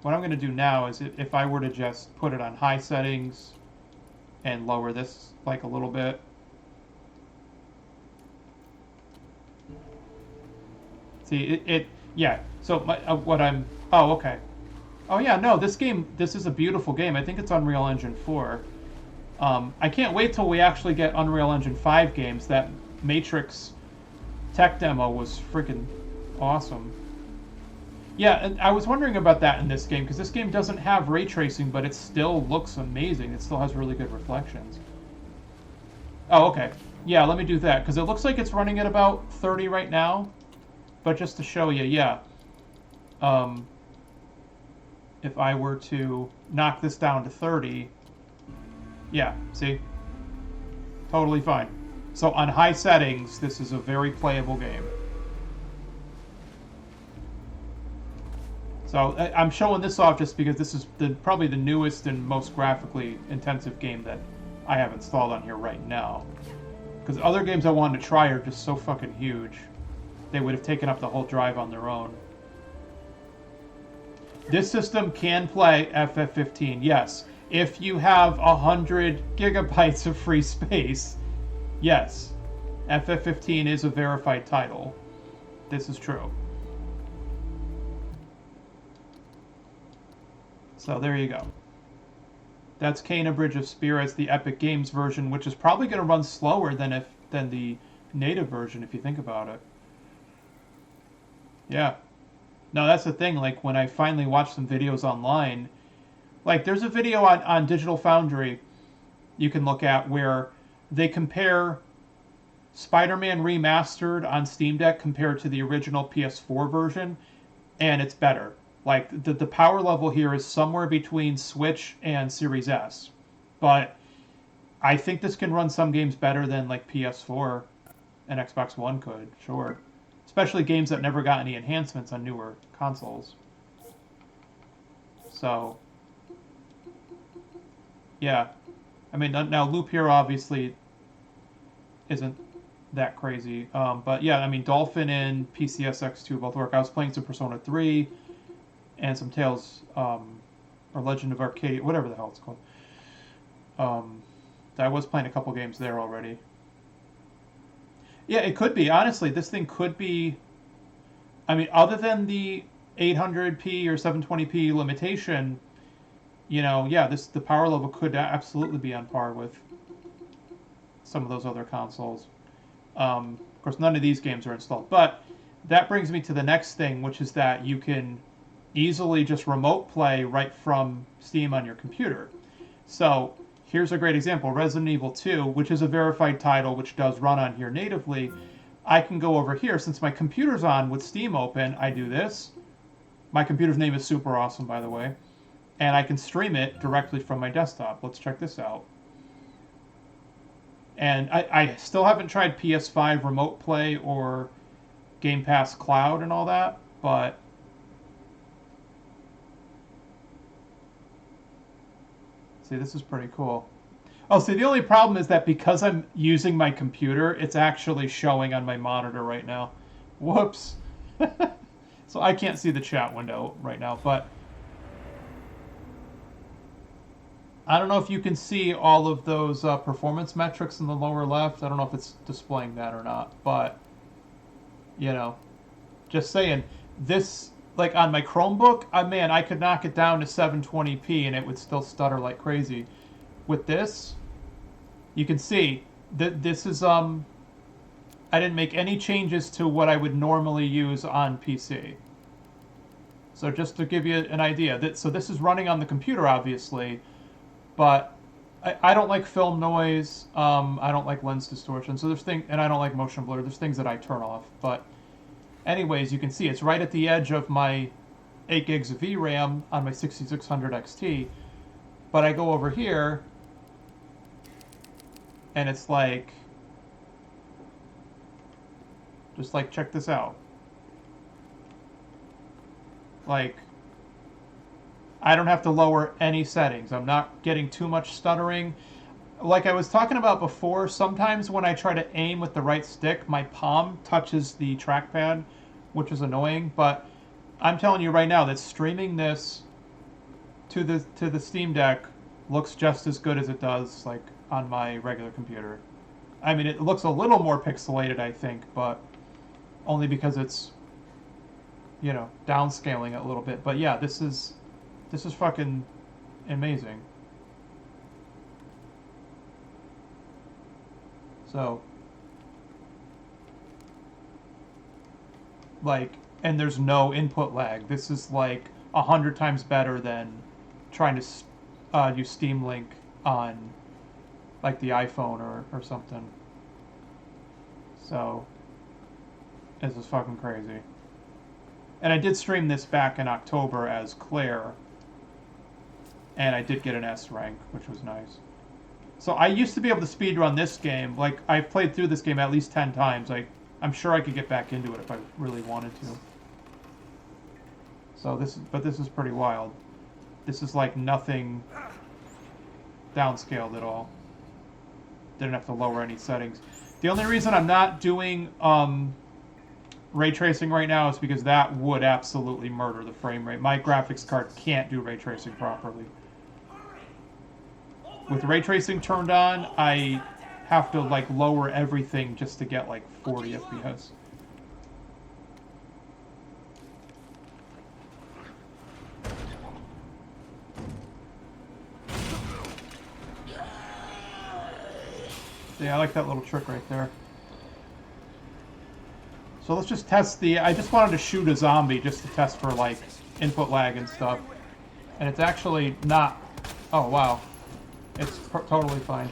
what I'm going to do now is if I were to just put it on high settings and lower this like a little bit. See, yeah. So oh, okay. Oh yeah, no, this is a beautiful game. I think it's Unreal Engine 4. I can't wait till we actually get Unreal Engine 5 games. That Matrix tech demo was freaking awesome. Yeah, and I was wondering about that in this game, because this game doesn't have ray tracing, but it still looks amazing. It still has really good reflections. Oh, okay. Yeah, let me do that, because it looks like it's running at about 30 right now. But just to show you, yeah. If I were to knock this down to 30, yeah, see? Totally fine. So on high settings, this is a very playable game. So I'm showing this off just because this is probably the newest and most graphically intensive game that I have installed on here right now. Because other games I wanted to try are just so fucking huge. They would have taken up the whole drive on their own. This system can play FF15, yes. If you have 100 gigabytes of free space, yes. FF15 is a verified title. This is true. So there you go. That's Kena Bridge of Spirits, the Epic Games version, which is probably going to run slower than the native version if you think about it. Yeah. No, that's the thing. Like, when I finally watched some videos online, like, there's a video on Digital Foundry you can look at where they compare Spider-Man Remastered on Steam Deck compared to the original PS4 version, and it's better. Like, the power level here is somewhere between Switch and Series S. But I think this can run some games better than, like, PS4 and Xbox One could, sure. Especially games that never got any enhancements on newer consoles. So, yeah. I mean, now Loop Hero obviously isn't that crazy. But yeah, I mean, Dolphin and PCSX2 both work. I was playing some Persona 3 and some Tales, or Legend of Arcadia, whatever the hell it's called. I was playing a couple games there already. Yeah, it could be. Honestly, this thing could be... I mean, other than the 800p or 720p limitation, you know, yeah, the power level could absolutely be on par with some of those other consoles. Of course, none of these games are installed. But that brings me to the next thing, which is that you can easily just remote play right from Steam on your computer. So here's a great example. Resident Evil 2, which is a verified title, which does run on here natively. I can go over here. Since my computer's on with Steam open, I do this. My computer's name is Super Awesome, by the way. And I can stream it directly from my desktop. Let's check this out. And I still haven't tried PS5 Remote Play or Game Pass Cloud and all that, but see, this is pretty cool. Oh, see, the only problem is that because I'm using my computer, it's actually showing on my monitor right now. Whoops. So I can't see the chat window right now, but I don't know if you can see all of those performance metrics in the lower left. I don't know if it's displaying that or not, but you know, just saying, this, like on my Chromebook, man, I could knock it down to 720p and it would still stutter like crazy. With this, you can see that this is I didn't make any changes to what I would normally use on PC. So just to give you an idea, so this is running on the computer, obviously, but I don't like film noise. I don't like lens distortion. So there's things, and I don't like motion blur. There's things that I turn off. But anyways, you can see it's right at the edge of my 8 gigs of VRAM on my 6600 XT. But I go over here, and it's like, just like, check this out. Like, I don't have to lower any settings. I'm not getting too much stuttering. Like I was talking about before, sometimes when I try to aim with the right stick, my palm touches the trackpad, which is annoying. But I'm telling you right now that streaming this to the Steam Deck looks just as good as it does like on my regular computer. I mean, it looks a little more pixelated, I think, but only because it's, you know, downscaling it a little bit. But yeah, this is fucking amazing. So, like, and there's no input lag. This is like 100 times better than trying to use Steam Link on like the iPhone or something. So, this is fucking crazy. And I did stream this back in October as Claire, and I did get an S rank, which was nice. So I used to be able to speedrun this game. Like, I've played through this game at least 10 times. I'm sure I could get back into it if I really wanted to. So this is pretty wild. This is like nothing downscaled at all. Didn't have to lower any settings. The only reason I'm not doing ray tracing right now is because that would absolutely murder the frame rate. My graphics card can't do ray tracing properly. With ray tracing turned on, I have to like lower everything just to get like 40 FPS. Yeah, I like that little trick right there. So let's just test I just wanted to shoot a zombie just to test for like input lag and stuff. And it's actually not, oh wow. It's totally fine.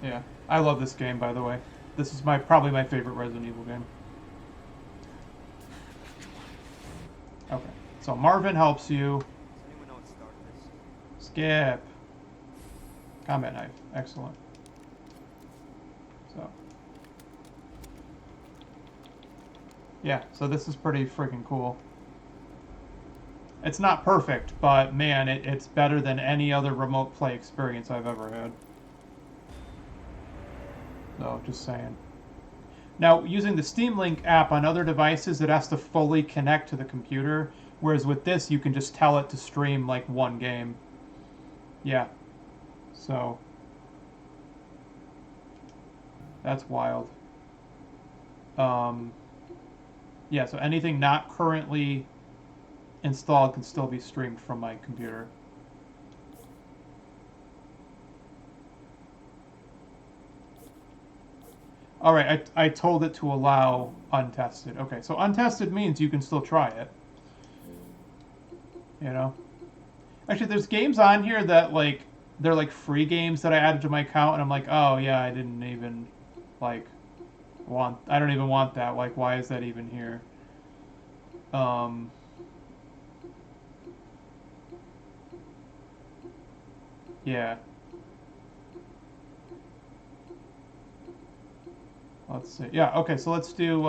Yeah, I love this game, by the way. This is probably my favorite Resident Evil game. Okay, so Marvin helps you. Skip. Combat knife, excellent. So, yeah, so this is pretty freaking cool. It's not perfect, but man, it's better than any other remote play experience I've ever had. So, just saying. Now, using the Steam Link app on other devices, it has to fully connect to the computer, whereas with this, you can just tell it to stream like one game. Yeah. So, that's wild. Yeah, so anything not currently installed can still be streamed from my computer. All right, I told it to allow untested. Okay, so untested means you can still try it. You know? Actually, there's games on here that, like, they're like free games that I added to my account, and I'm like, oh yeah, I didn't even, like, I don't even want that. Like, why is that even here? Yeah. Let's see. Yeah, okay, so let's do,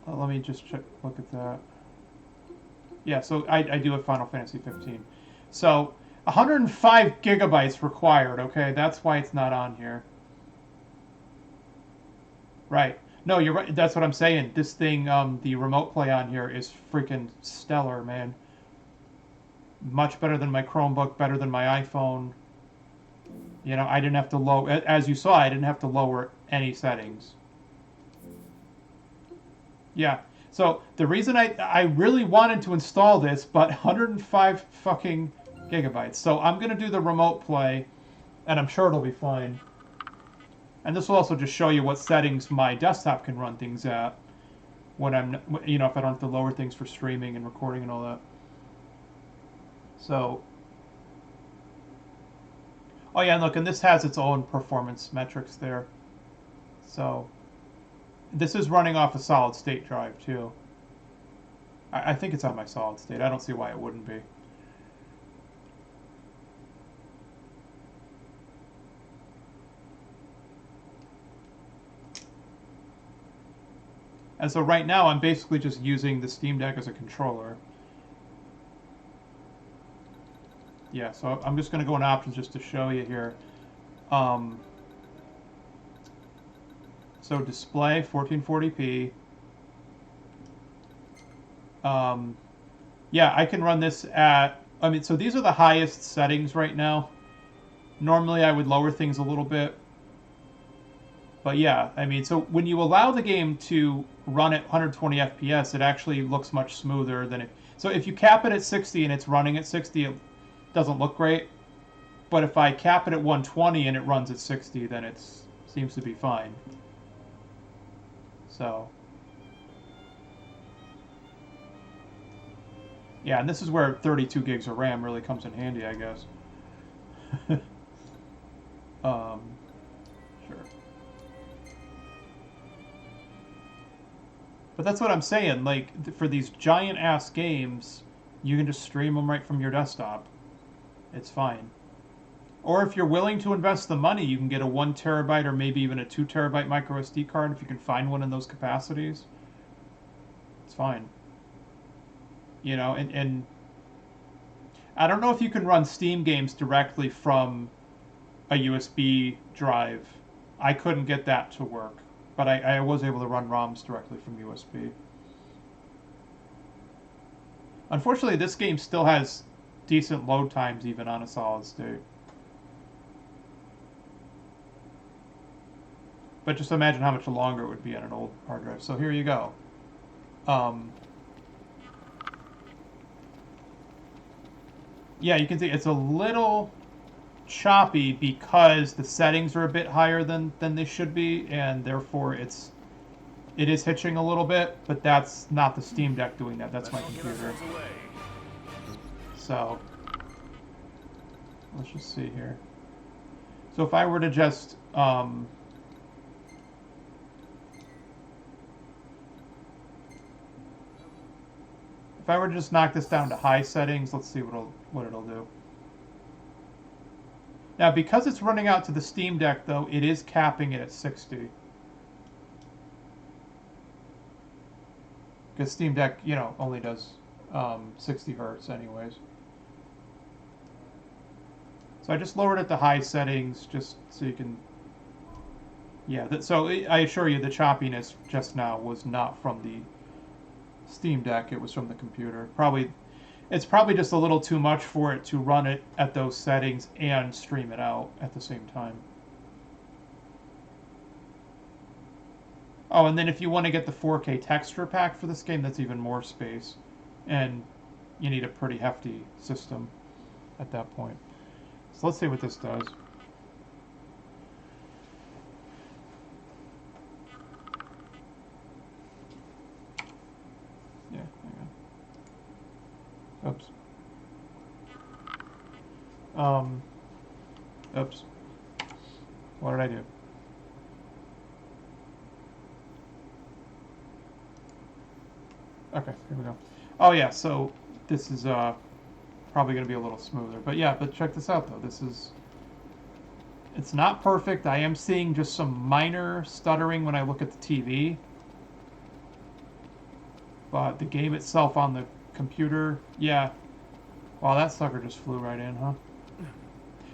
let me just look at that. Yeah, so I do have Final Fantasy 15. So 105 gigabytes required. Okay, that's why it's not on here. Right. No, you're right. That's what I'm saying. This thing, the remote play on here is freaking stellar, man. Much better than my Chromebook, better than my iPhone. You know, I didn't have to lower, as you saw, I didn't have to lower any settings. Yeah. So the reason I really wanted to install this, but 105 fucking gigabytes. So I'm gonna do the remote play, and I'm sure it'll be fine. And this will also just show you what settings my desktop can run things at when I'm, you know, if I don't have to lower things for streaming and recording and all that. So, oh yeah, and look, and this has its own performance metrics there. So, this is running off a solid state drive too. I think it's on my solid state. I don't see why it wouldn't be. And so right now I'm basically just using the Steam Deck as a controller. Yeah, so I'm just going to go in options just to show you here. So display 1440p. Yeah, I can run this at, I mean, so these are the highest settings right now. Normally I would lower things a little bit. But yeah, I mean, so when you allow the game to run at 120 FPS, it actually looks much smoother than if... So if you cap it at 60 and it's running at 60, it doesn't look great. But if I cap it at 120 and it runs at 60, then it seems to be fine. So... yeah, and this is where 32 gigs of RAM really comes in handy, I guess. Sure. But that's what I'm saying, like, for these giant-ass games, you can just stream them right from your desktop. It's fine. Or if you're willing to invest the money, you can get a 1 terabyte or maybe even a 2 terabyte micro SD card if you can find one in those capacities. It's fine. You know, and I don't know if you can run Steam games directly from a USB drive. I couldn't get that to work, but I was able to run ROMs directly from USB. Unfortunately, this game still has decent load times even on a solid state. But just imagine how much longer it would be on an old hard drive. So here you go. Yeah, you can see it's a little choppy because the settings are a bit higher than they should be, and therefore it is hitching a little bit, but that's not the Steam Deck doing that. That's my computer. So let's just see here. So if I were to just if I were to just knock this down to high settings, let's see what it'll do. Now, because it's running out to the Steam Deck, though, it is capping it at 60. Because Steam Deck, you know, only does 60 hertz anyways. So I just lowered it to high settings just so you can... yeah, so I assure you the choppiness just now was not from the Steam Deck, it was from the computer. It's probably just a little too much for it to run it at those settings and stream it out at the same time. Oh, and then if you want to get the 4K texture pack for this game, that's even more space. And you need a pretty hefty system at that point. So let's see what this does. Yeah, hang on. Oops. Oops. What did I do? Okay, here we go. Oh yeah, so this is probably going to be a little smoother. But yeah, but check this out though. It's not perfect. I am seeing just some minor stuttering when I look at the TV. But the game itself on the computer. Yeah. Wow, that sucker just flew right in, huh?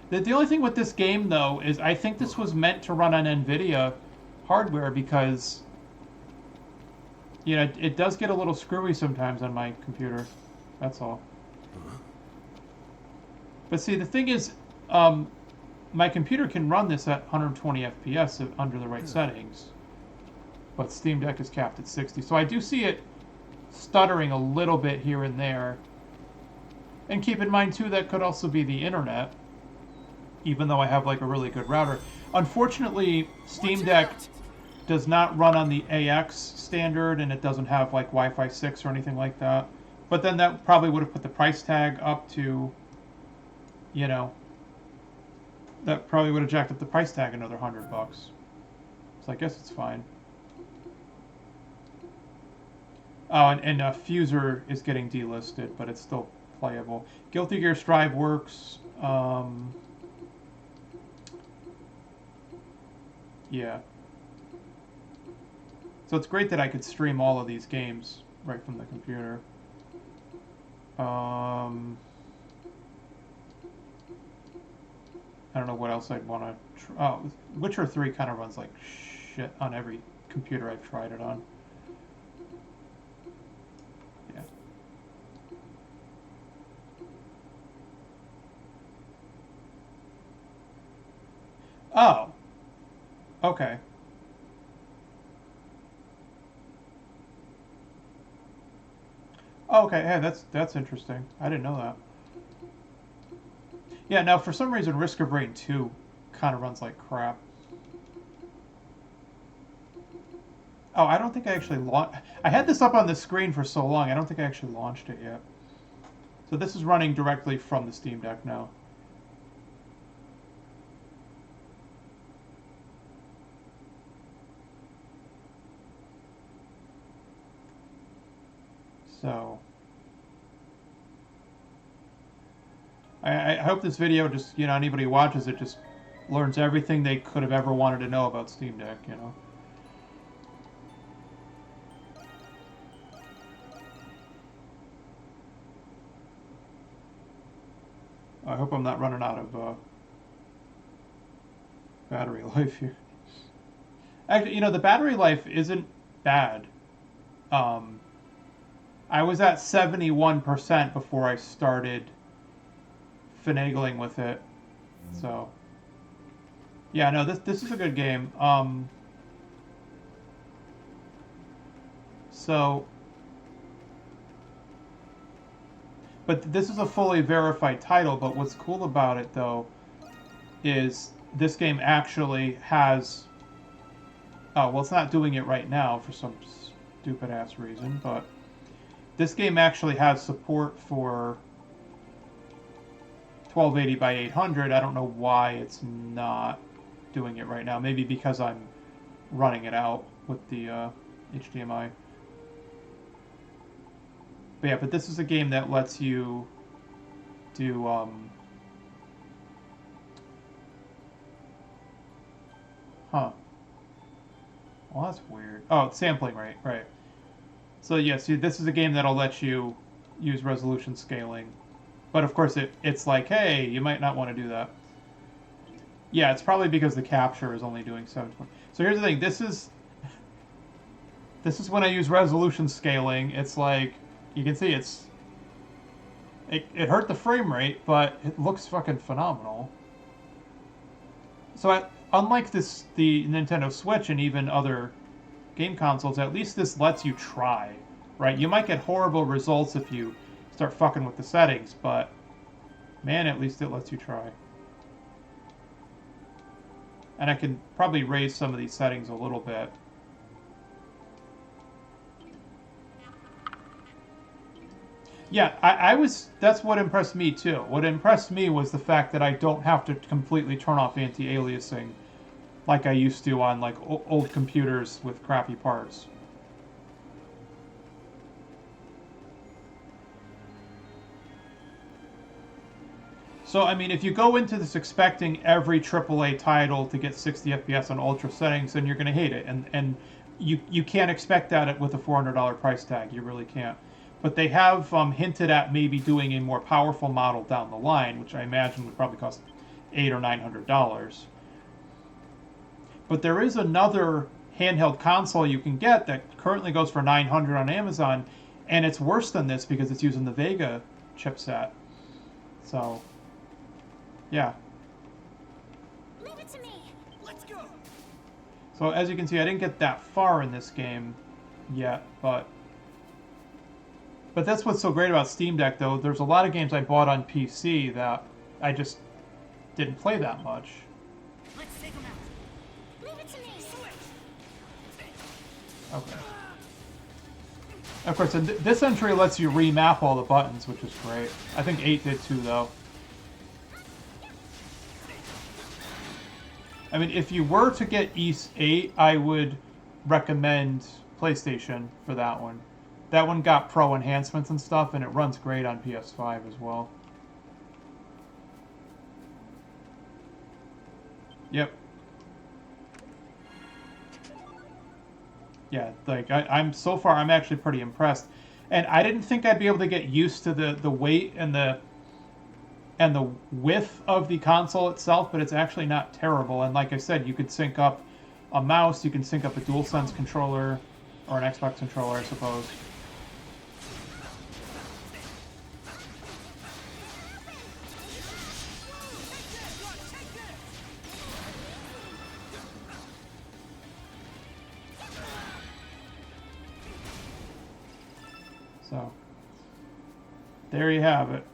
The only thing with this game, though, is I think this was meant to run on NVIDIA hardware because, you know, it does get a little screwy sometimes on my computer. That's all. But see, the thing is, my computer can run this at 120 FPS under the right settings. But Steam Deck is capped at 60. So I do see it stuttering a little bit here and there. And keep in mind, too, that could also be the internet. Even though I have, like, a really good router. Unfortunately, Steam Deck does not run on the AX standard, and it doesn't have, like, Wi-Fi 6 or anything like that. But then that probably would have put the price tag up to, you know, that probably would have jacked up the price tag another $100. So I guess it's fine. Oh, and Fuser is getting delisted, but it's still playable. Guilty Gear Strive works. Yeah. So it's great that I could stream all of these games right from the computer. I don't know what else I'd want to... Oh, Witcher 3 kind of runs like shit on every computer I've tried it on. Yeah. Oh. Okay. Oh, okay. Yeah, that's interesting. I didn't know that. Yeah, now for some reason Risk of Rain 2 kind of runs like crap. Oh, I don't think I actually launched... I had this up on the screen for so long, I don't think I actually launched it yet. So this is running directly from the Steam Deck now. So... I hope this video just, you know, anybody who watches it just learns everything they could have ever wanted to know about Steam Deck, you know. I hope I'm not running out of battery life here. Actually, you know, the battery life isn't bad. I was at 71% before I started finagling with it. So, yeah, no, this is a good game. So, but this is a fully verified title. But what's cool about it, though, is this game actually has... Oh, well, it's not doing it right now for some stupid-ass reason, but this game actually has support for 1280 by 800. I don't know why it's not doing it right now. Maybe because I'm running it out with the HDMI. But yeah, but this is a game that lets you do huh. Well, that's weird. Oh, it's sampling rate, right. So yeah, see, this is a game that'll let you use resolution scaling. But of course, it's like, hey, you might not want to do that. Yeah, it's probably because the capture is only doing 720. So here's the thing. This is when I use resolution scaling. It's like, you can see it hurt the frame rate, but it looks fucking phenomenal. So unlike the Nintendo Switch and even other game consoles, at least this lets you try, right? You might get horrible results if you start fucking with the settings, but man, at least it lets you try. And I can probably raise some of these settings a little bit. Yeah, that's what impressed me too. What impressed me was the fact that I don't have to completely turn off anti-aliasing like I used to on like old computers with crappy parts. So, I mean, if you go into this expecting every AAA title to get 60 FPS on ultra settings, then you're going to hate it. And you can't expect that with a $400 price tag. You really can't. But they have hinted at maybe doing a more powerful model down the line, which I imagine would probably cost $800 or $900. But there is another handheld console you can get that currently goes for $900 on Amazon, and it's worse than this because it's using the Vega chipset. So, yeah. Leave it to me. Let's go. So as you can see, I didn't get that far in this game yet, but that's what's so great about Steam Deck, though. There's a lot of games I bought on PC that I just didn't play that much. Let's take him out. Leave it to me. Switch. Okay. Of course, this entry lets you remap all the buttons, which is great. I think 8 did too, though. I mean, if you were to get Ys 8, I would recommend PlayStation for that one. That one got pro enhancements and stuff, and it runs great on PS5 as well. Yep. Yeah, like I'm so far, I'm actually pretty impressed, and I didn't think I'd be able to get used to the weight and the width of the console itself, but it's actually not terrible. And like I said, you could sync up a mouse, you can sync up a DualSense controller, or an Xbox controller, I suppose. So, there you have it.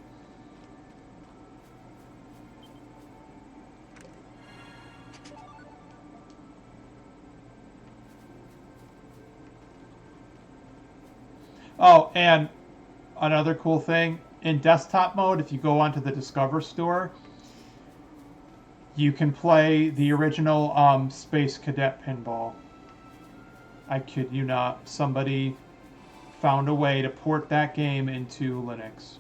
Oh, and another cool thing, in desktop mode, if you go onto the Discover store, you can play the original Space Cadet Pinball. I kid you not. Somebody found a way to port that game into Linux.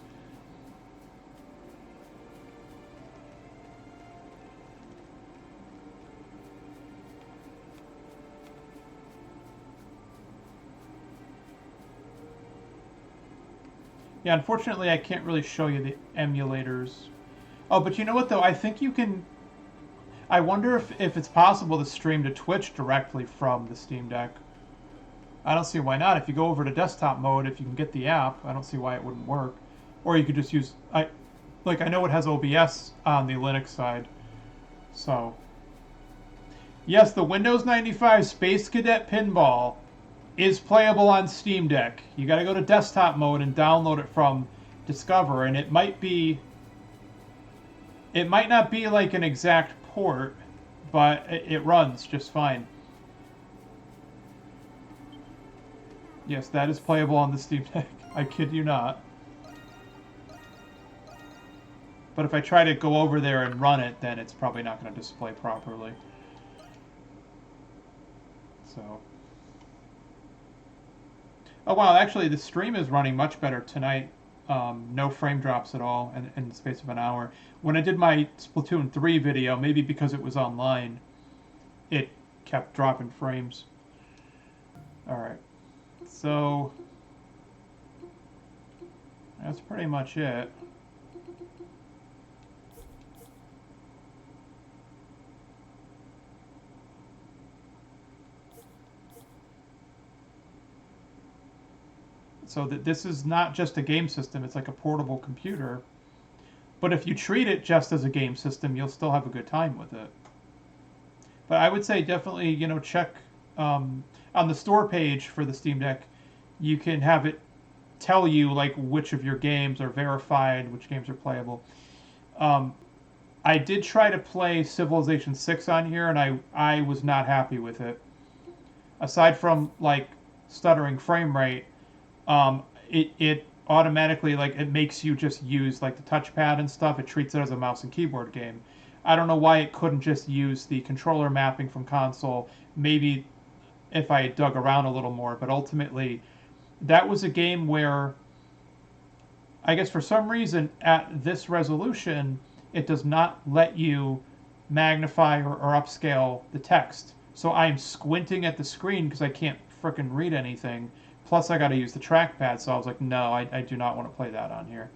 Yeah, unfortunately I can't really show you the emulators. Oh, but you know what though? I think you can... I wonder if it's possible to stream to Twitch directly from the Steam Deck. I don't see why not. If you go over to desktop mode, if you can get the app, I don't see why it wouldn't work. Or you could just use... I know it has OBS on the Linux side. So... Yes, the Windows 95 Space Cadet Pinball is playable on Steam Deck. You gotta go to desktop mode and download it from Discover, and it might not be like an exact port, but it runs just fine. Yes, that is playable on the Steam Deck. I kid you not. But if I try to go over there and run it, then it's probably not going to display properly. So... Oh wow, actually the stream is running much better tonight. No frame drops at all in the space of an hour. When I did my Splatoon 3 video, maybe because it was online, it kept dropping frames. Alright, so that's pretty much it. So that this is not just a game system, it's like a portable computer. But if you treat it just as a game system, you'll still have a good time with it. But I would say definitely, check on the store page for the Steam Deck, you can have it tell you like which of your games are verified, which games are playable. I did try to play Civilization 6 on here, and I was not happy with it. Aside from like stuttering frame rate, it automatically, like, it makes you just use like the touchpad and stuff. It treats it as a mouse and keyboard game. I don't know why it couldn't just use the controller mapping from console. Maybe if I dug around a little more, but ultimately that was a game where I guess for some reason at this resolution it does not let you magnify or upscale the text. So I'm squinting at the screen because I can't frickin' read anything. Plus, I got to use the trackpad, so I was like, no, I do not want to play that on here.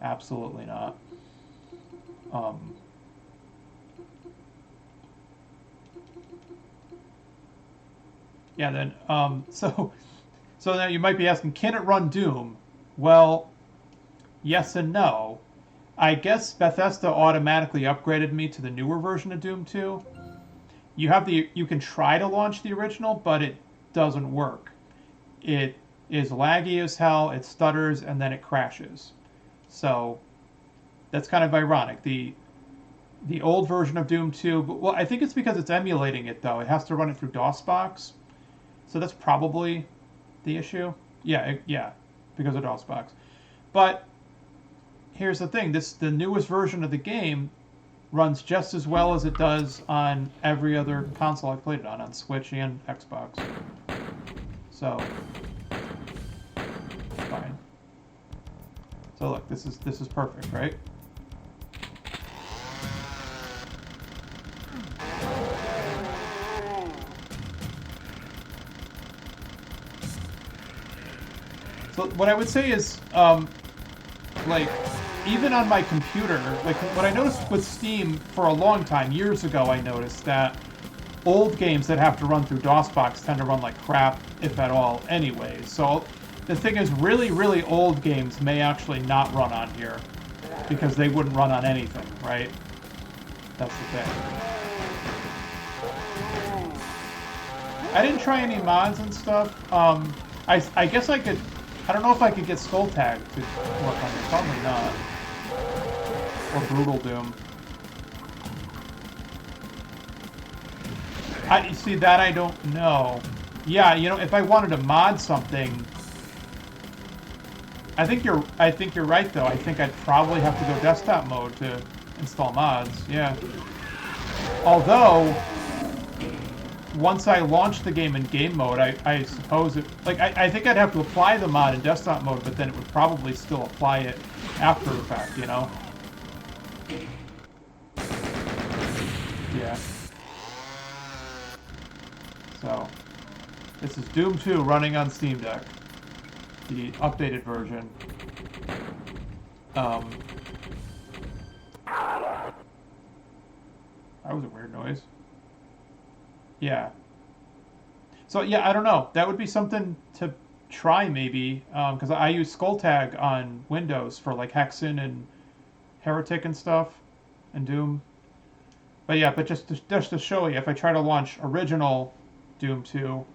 Absolutely not. Yeah, then, so now you might be asking, can it run Doom? Well, yes and no. I guess Bethesda automatically upgraded me to the newer version of Doom 2. You can try to launch the original, but it doesn't work. It is laggy as hell, it stutters, and then it crashes. So that's kind of ironic. The old version of Doom 2, well, I think it's because it's emulating it though. It has to run it through DOSBox. So that's probably the issue. Yeah, because of DOSBox. But here's the thing: the newest version of the game runs just as well as it does on every other console I've played it on Switch and Xbox. So fine. So look, this is perfect, right? So what I would say is, like, even on my computer, like what I noticed with Steam for a long time, years ago, I noticed that old games that have to run through DOSBox tend to run like crap, if at all, anyways. So the thing is, really, really old games may actually not run on here because they wouldn't run on anything, right? That's the thing. I didn't try any mods and stuff. I guess I could. I don't know if I could get Skull Tag to work on it. Probably not. Or Brutal Doom. See that I don't know. Yeah, you know, if I wanted to mod something, I think you're right though. I think I'd probably have to go desktop mode to install mods. Yeah. Although, once I launch the game in game mode, I suppose it... Like, I think I'd have to apply the mod in desktop mode, but then it would probably still apply it after the fact, you know? Yeah. So, this is Doom 2 running on Steam Deck. The updated version. That was a weird noise. Yeah. So yeah, I don't know. That would be something to try maybe, because I use Skulltag on Windows for like Hexen and Heretic and stuff, and Doom. But yeah, but just to show you, if I try to launch original Doom 2,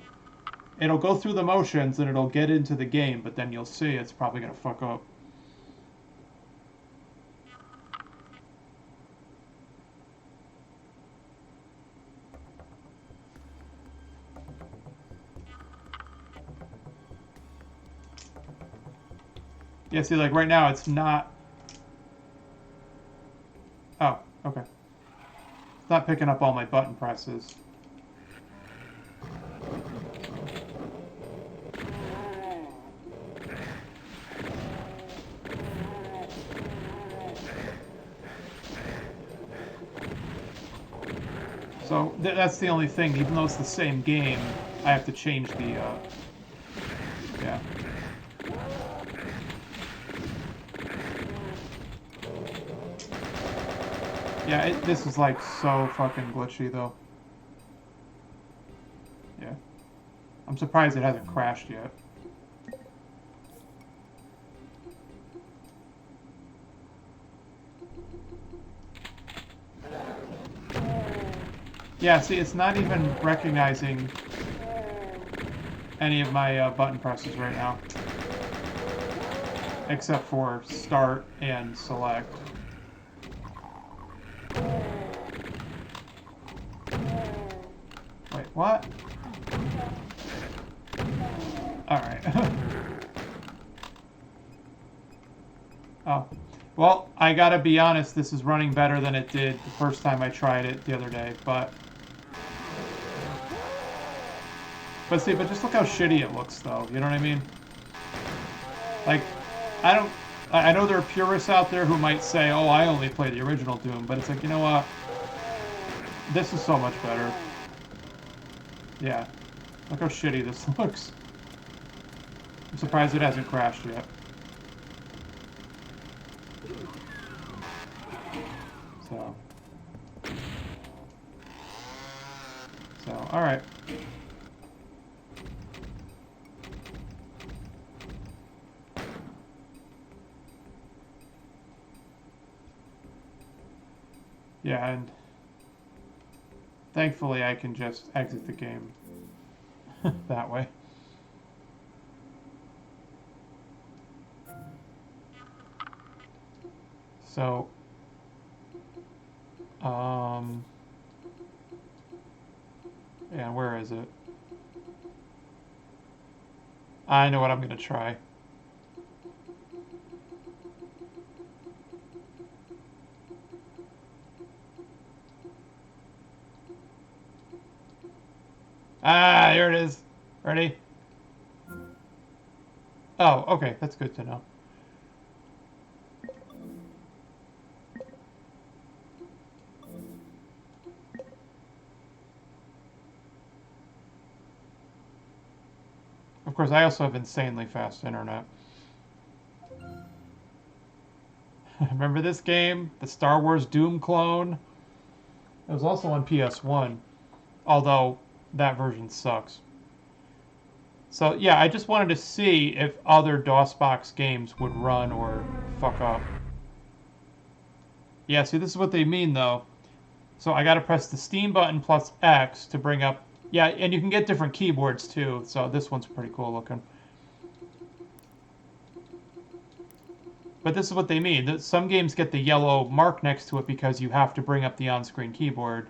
it'll go through the motions and it'll get into the game, but then you'll see it's probably gonna fuck up. Yeah, see, like right now it's not... Oh, okay. It's not picking up all my button presses. So that's the only thing. Even though it's the same game, I have to change the... yeah. Yeah, this is like so fucking glitchy though. Yeah. I'm surprised it hasn't crashed yet. Yeah, see, it's not even recognizing any of my button presses right now. Except for start and select. Wait, what? Alright. Oh. Well, I gotta be honest, this is running better than it did the first time I tried it the other day, but... But see, but just look how shitty it looks, though, you know what I mean? Like, I know there are purists out there who might say, oh, I only play the original Doom, but it's like, you know what? This is so much better. Yeah. Look how shitty this looks. I'm surprised it hasn't crashed yet. So, alright. Yeah, and thankfully I can just exit the game that way. So, yeah, where is it? I know what I'm gonna try. Ah, here it is. Ready? Oh, okay, that's good to know. Of course, I also have insanely fast internet. Remember this game? The Star Wars Doom clone? It was also on PS1, although that version sucks. So yeah, I just wanted to see if other DOSBox games would run or fuck up. Yeah, see, this is what they mean, though. So I gotta press the Steam button plus X to bring up... Yeah, and you can get different keyboards, too, so this one's pretty cool looking. But this is what they mean. Some games get the yellow mark next to it because you have to bring up the on-screen keyboard.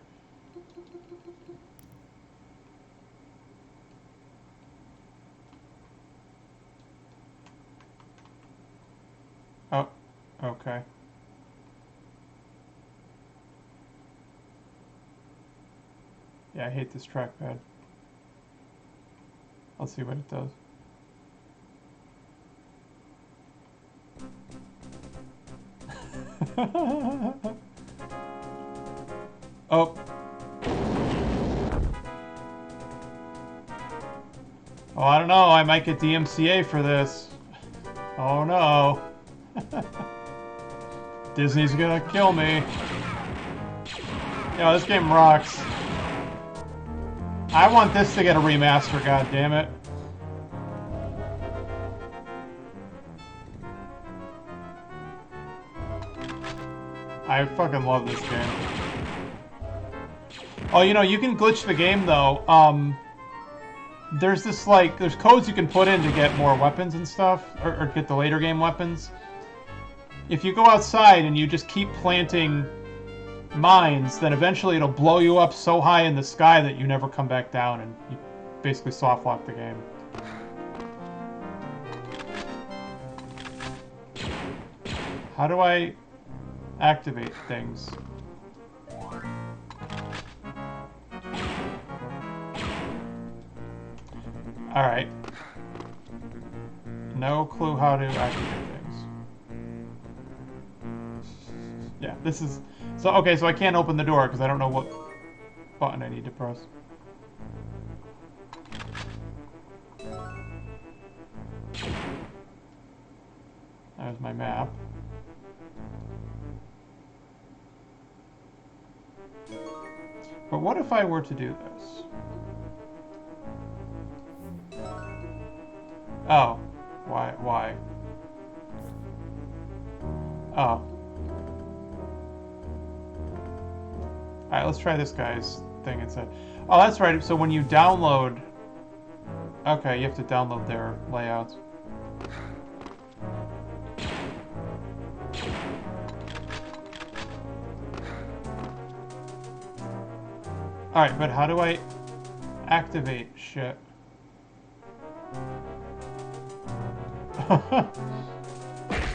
Oh, okay. Yeah, I hate this trackpad. Let's see what it does. Oh. Oh, I don't know. I might get DMCA for this. Oh no. Disney's gonna kill me. Yo, this game rocks. I want this to get a remaster, goddammit. I fucking love this game. Oh, you know, you can glitch the game, though. There's this, like, there's codes you can put in to get more weapons and stuff, or get the later game weapons. If you go outside and you just keep planting mines, then eventually it'll blow you up so high in the sky that you never come back down, and you basically soft lock the game. How do I activate things? Alright. No clue how to activate things. Yeah, this is... So, okay, so I can't open the door because I don't know what button I need to press. There's my map. But what if I were to do this? Oh. Why? Oh. Alright, let's try this guy's thing instead. Oh, that's right. So when you download... Okay, you have to download their layouts. Alright, but how do I activate shit?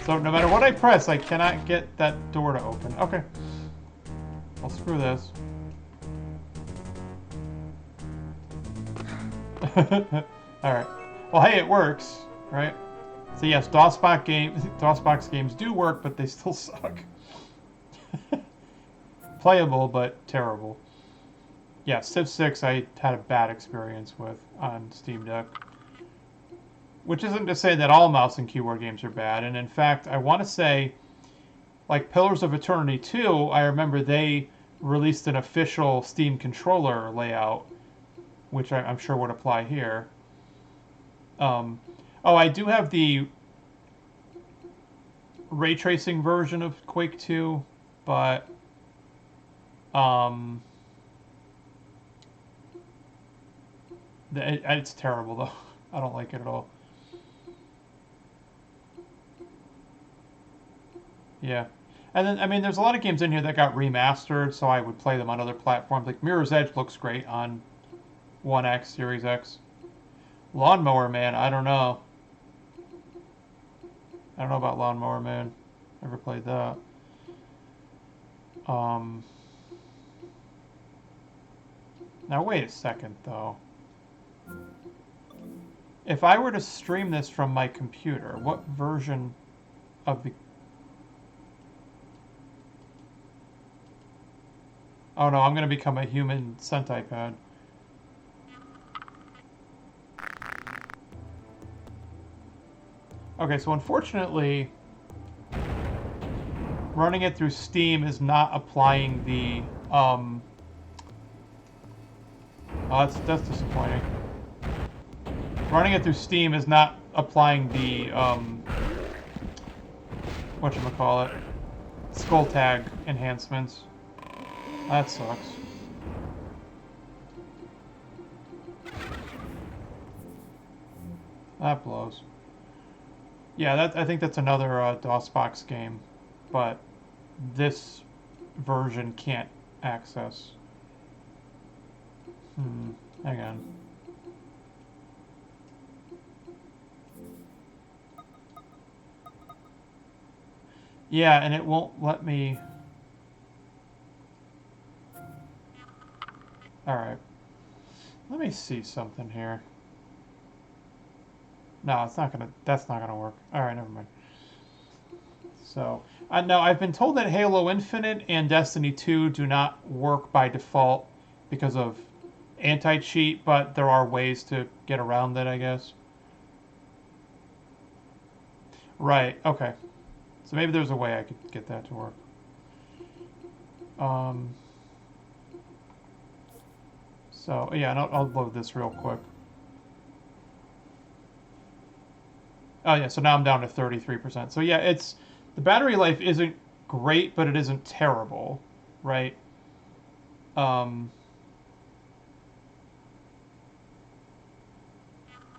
So no matter what I press, I cannot get that door to open. Okay. I'll screw this. Alright. Well, hey, it works, right? So yes, DOSBox games do work, but they still suck. Playable, but terrible. Yeah, Civ 6 I had a bad experience with on Steam Deck. which isn't to say that all mouse and keyboard games are bad. And in fact, I want to say, like Pillars of Eternity 2, I remember they released an official Steam controller layout, which I'm sure would apply here. Oh, I do have the ray tracing version of Quake 2, but it's terrible though. I don't like it at all. Yeah. And then, I mean, there's a lot of games in here that got remastered, so I would play them on other platforms. Like Mirror's Edge looks great on One X, Series X. Lawnmower Man, I don't know. I don't know about Lawnmower Man. Never played that. Now wait a second, though. If I were to stream this from my computer, what version of the... Oh no, I'm going to become a human Sentai pad. Okay, so unfortunately, running it through Steam is not applying the, Oh, that's disappointing. Running it through Steam is not applying the, whatchamacallit, Skull Tag enhancements. That sucks. That blows. Yeah, I think that's another DOSBox game, but this version can't access. Hang on. Yeah, and it won't let me... Alright. Let me see something here. No, it's not gonna... That's not gonna work. Alright, never mind. So... no, I've been told that Halo Infinite and Destiny 2 do not work by default because of anti-cheat, but there are ways to get around it, I guess. Right, okay. So maybe there's a way I could get that to work. So, yeah, and I'll load this real quick. Oh, yeah, so now I'm down to 33%. So, yeah, it's... The battery life isn't great, but it isn't terrible, right? Oh,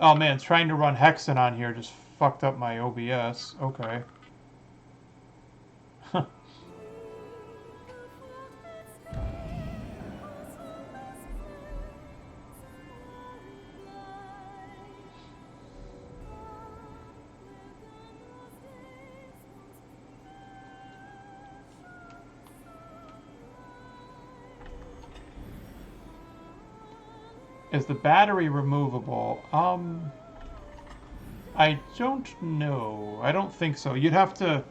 man, trying to run Hexen on here just fucked up my OBS. Okay. Is the battery removable? I don't know. I don't think so. You'd have to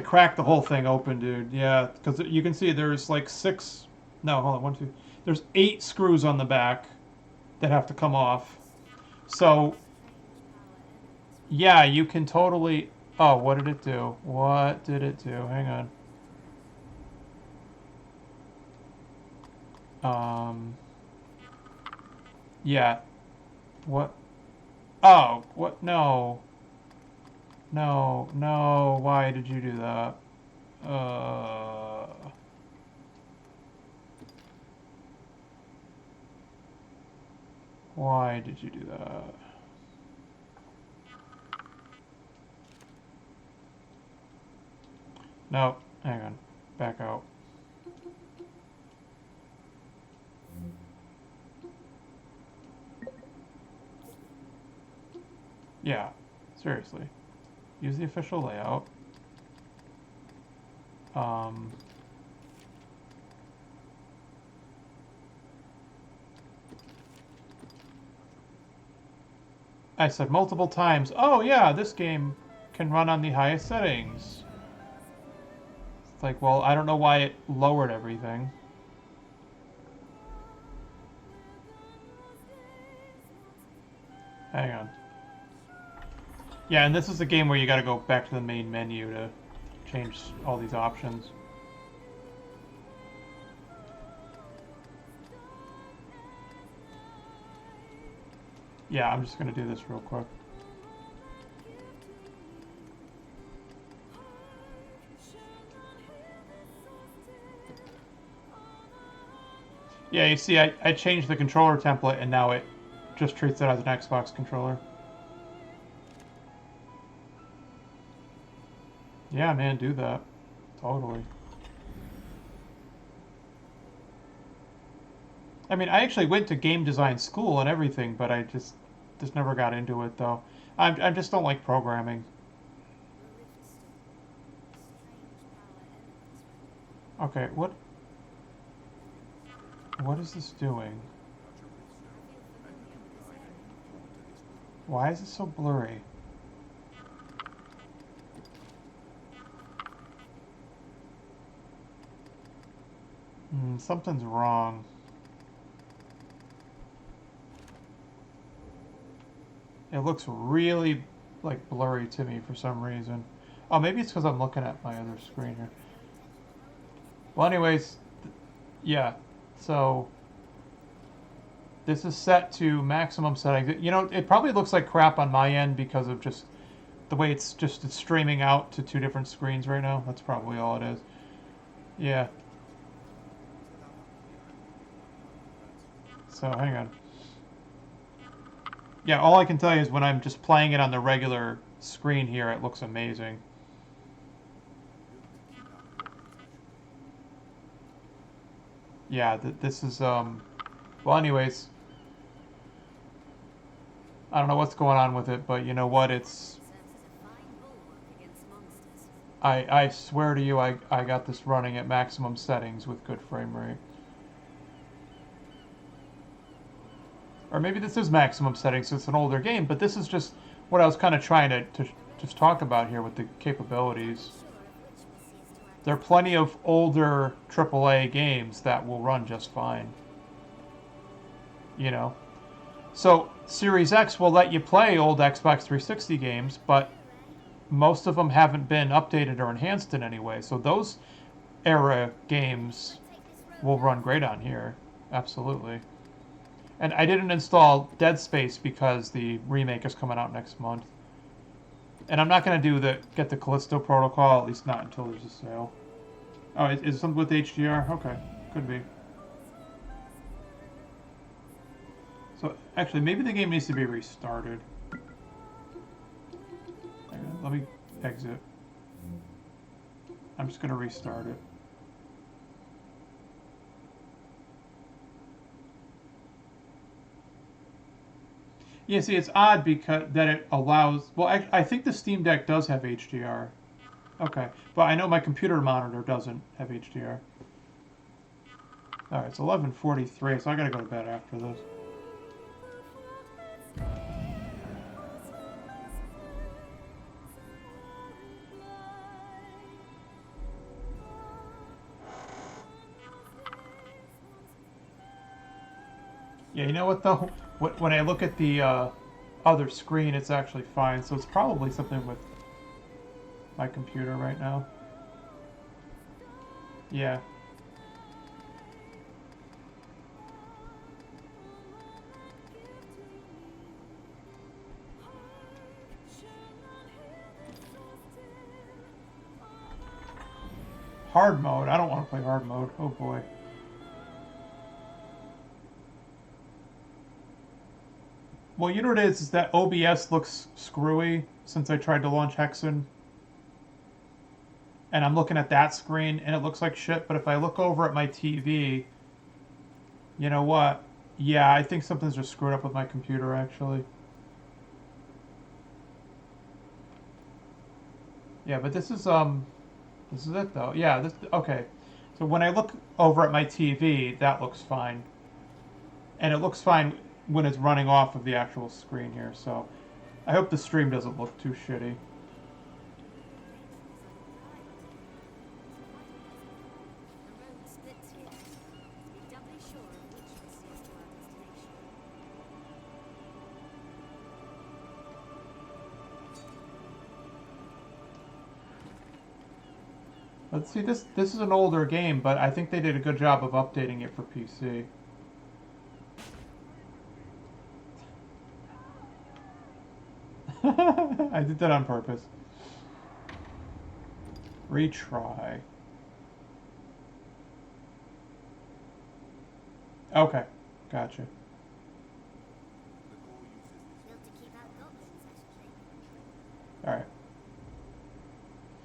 crack the whole thing open, dude. Yeah, because you can see there's like 6... No, hold on. 1, 2... There's 8 screws on the back that have to come off. So, yeah, you can totally... Oh, what did it do? What did it do? Hang on. Yeah. What? Oh, what? No. No, no. Why did you do that? Why did you do that? No, hang on. Back out. Yeah, seriously. Use the official layout. I said multiple times, oh yeah, this game can run on the highest settings. It's like, well, I don't know why it lowered everything. Hang on. Yeah, and this is a game where you got to go back to the main menu to change all these options. Yeah, I'm just going to do this real quick. Yeah, you see, I changed the controller template, and now it just treats it as an Xbox controller. Yeah, man, do that. Totally. I mean, I actually went to game design school and everything, but I just never got into it, though. I just don't like programming. Okay, what is this doing? Why is it so blurry? Something's wrong. It looks really, like, blurry to me for some reason. Oh, maybe it's because I'm looking at my other screen here. Well, anyways, yeah. So, this is set to maximum settings. You know, it probably looks like crap on my end because of just the way it's streaming out to two different screens right now. That's probably all it is. Yeah. So, hang on. Yeah, all I can tell you is when I'm just playing it on the regular screen here, it looks amazing. Yeah, this is, well, anyways, I don't know what's going on with it, but you know what, I swear to you, I got this running at maximum settings with good frame rate. Or maybe this is maximum settings, so it's an older game, but this is just what I was kind of trying to just talk about here with the capabilities. There are plenty of older AAA games that will run just fine. You know? So, Series X will let you play old Xbox 360 games, but most of them haven't been updated or enhanced in any way. So those era games will run great on here. Absolutely. And I didn't install Dead Space because the remake is coming out next month. And I'm not going to get the Callisto Protocol, at least not until there's a sale. Oh, is it something with HDR? Okay, could be. So, actually, maybe the game needs to be restarted. Let me exit. I'm just going to restart it. Yeah, see, it's odd because that it allows. Well, I think the Steam Deck does have HDR. Okay, but I know my computer monitor doesn't have HDR. All right, it's 11:43, so I gotta go to bed after this. Yeah, you know what though? When I look at the other screen, it's actually fine. So it's probably something with my computer right now. Yeah. Hard mode. I don't want to play hard mode. Oh boy. Well, you know what it is that OBS looks screwy since I tried to launch Hexen. And I'm looking at that screen and it looks like shit, but if I look over at my TV, you know what? Yeah, I think something's just screwed up with my computer actually. Yeah, but this is it though. Yeah, this okay. So when I look over at my TV, that looks fine. And it looks fine when it's running off of the actual screen here, so I hope the stream doesn't look too shitty. Let's see, this is an older game, but I think they did a good job of updating it for PC. I did that on purpose. Retry. Okay, gotcha. Built to keep out goblins, I should think. Alright.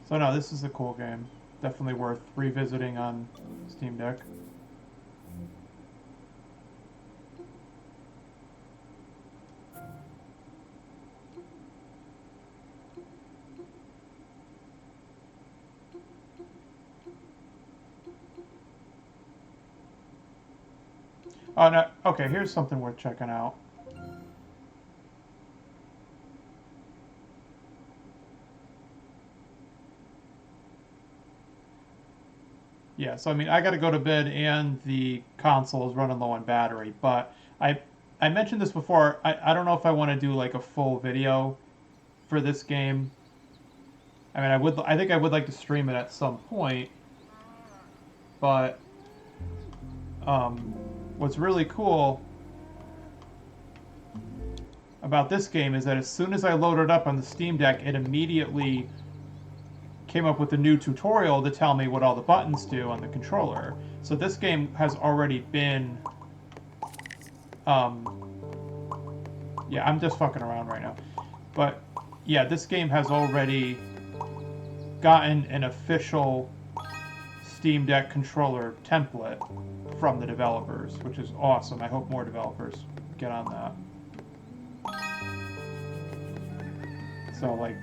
So no, this is a cool game. Definitely worth revisiting on Steam Deck. Oh no, okay, here's something worth checking out. Yeah, so I mean, I got to go to bed, and the console is running low on battery. But I mentioned this before. I don't know if I want to do like a full video for this game. I mean, I think I would like to stream it at some point. But what's really cool about this game is that as soon as I loaded it up on the Steam Deck, it immediately came up with a new tutorial to tell me what all the buttons do on the controller. So this game has already been... yeah, I'm just fucking around right now. But, yeah, this game has already gotten an official Steam Deck controller template from the developers, which is awesome. I hope more developers get on that. So, like,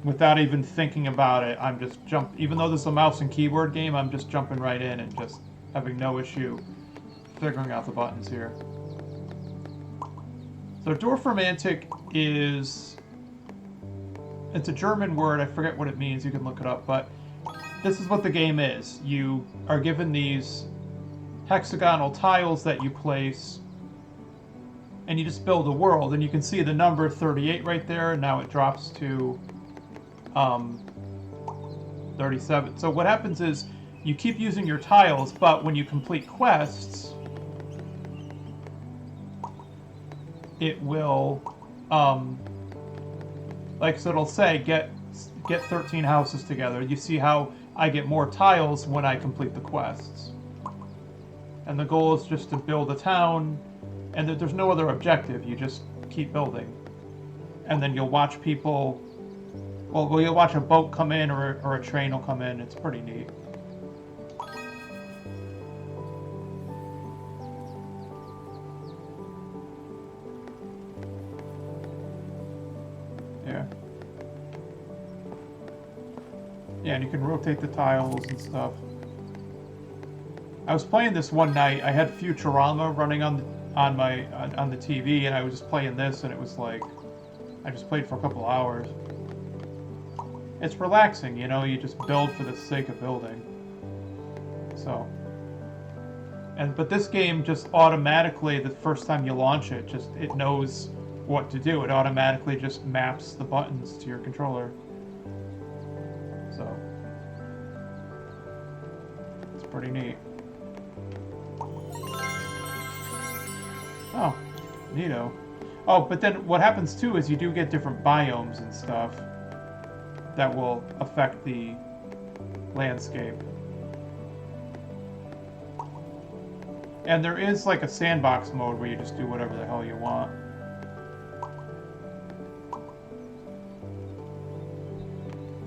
without even thinking about it, I'm just even though this is a mouse and keyboard game, I'm just jumping right in and just having no issue figuring out the buttons here. So Dorfromantik is... it's a German word, I forget what it means, you can look it up, but this is what the game is. You are given these hexagonal tiles that you place, and you just build a world, and you can see the number 38 right there, and now it drops to 37. So what happens is, you keep using your tiles, but when you complete quests, it will, like, so it'll say, get 13 houses together. You see how I get more tiles when I complete the quests. And the goal is just to build a town, and there's no other objective, you just keep building. And then you'll watch people, well you'll watch a boat come in, or a train will come in. It's pretty neat. Yeah. Yeah, and you can rotate the tiles and stuff. I was playing this one night. I had Futurama running on the TV, and I was just playing this, and it was like, I just played for a couple hours. It's relaxing, you know. You just build for the sake of building. So, but this game just automatically, the first time you launch it, it knows what to do. It automatically just maps the buttons to your controller. So, it's pretty neat. Oh, neato. Oh, but then what happens too is you do get different biomes and stuff that will affect the landscape. And there is like a sandbox mode where you just do whatever the hell you want.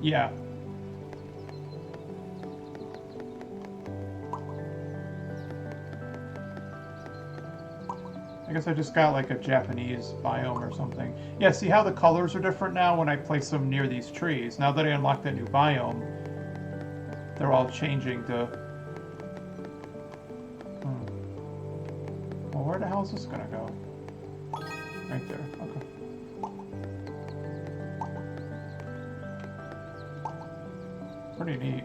Yeah. I guess I just got like a Japanese biome or something. Yeah, see how the colors are different now when I place them near these trees? Now that I unlocked that new biome, they're all changing to... Well, where the hell is this gonna go? Right there, okay. Pretty neat.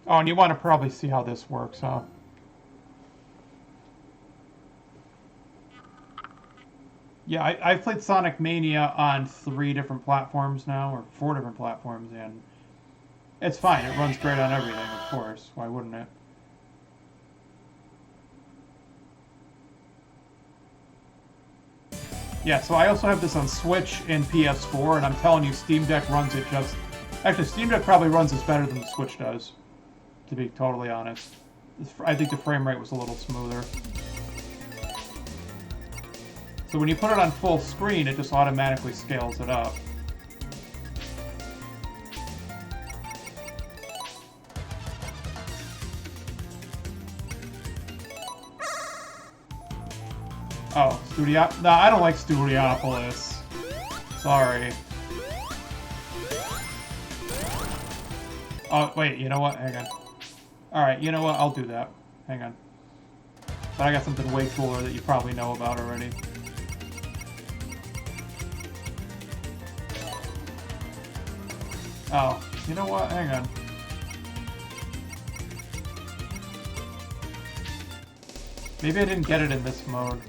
Oh, and you want to probably see how this works, huh? Yeah, I've played Sonic Mania on 3 different platforms now, or 4 different platforms, and it's fine. It runs great on everything, of course. Why wouldn't it? Yeah, so I also have this on Switch and PS4, and I'm telling you, Steam Deck runs it just... Actually, Steam Deck probably runs this better than the Switch does, to be totally honest. I think the frame rate was a little smoother. So when you put it on full screen, it just automatically scales it up. Oh, Studio... No, I don't like Studiopolis. Sorry. Oh, wait, you know what? Hang on. Alright, you know what? I'll do that. Hang on. But I got something way cooler that you probably know about already. Oh, you know what? Hang on. Maybe I didn't get it in this mode.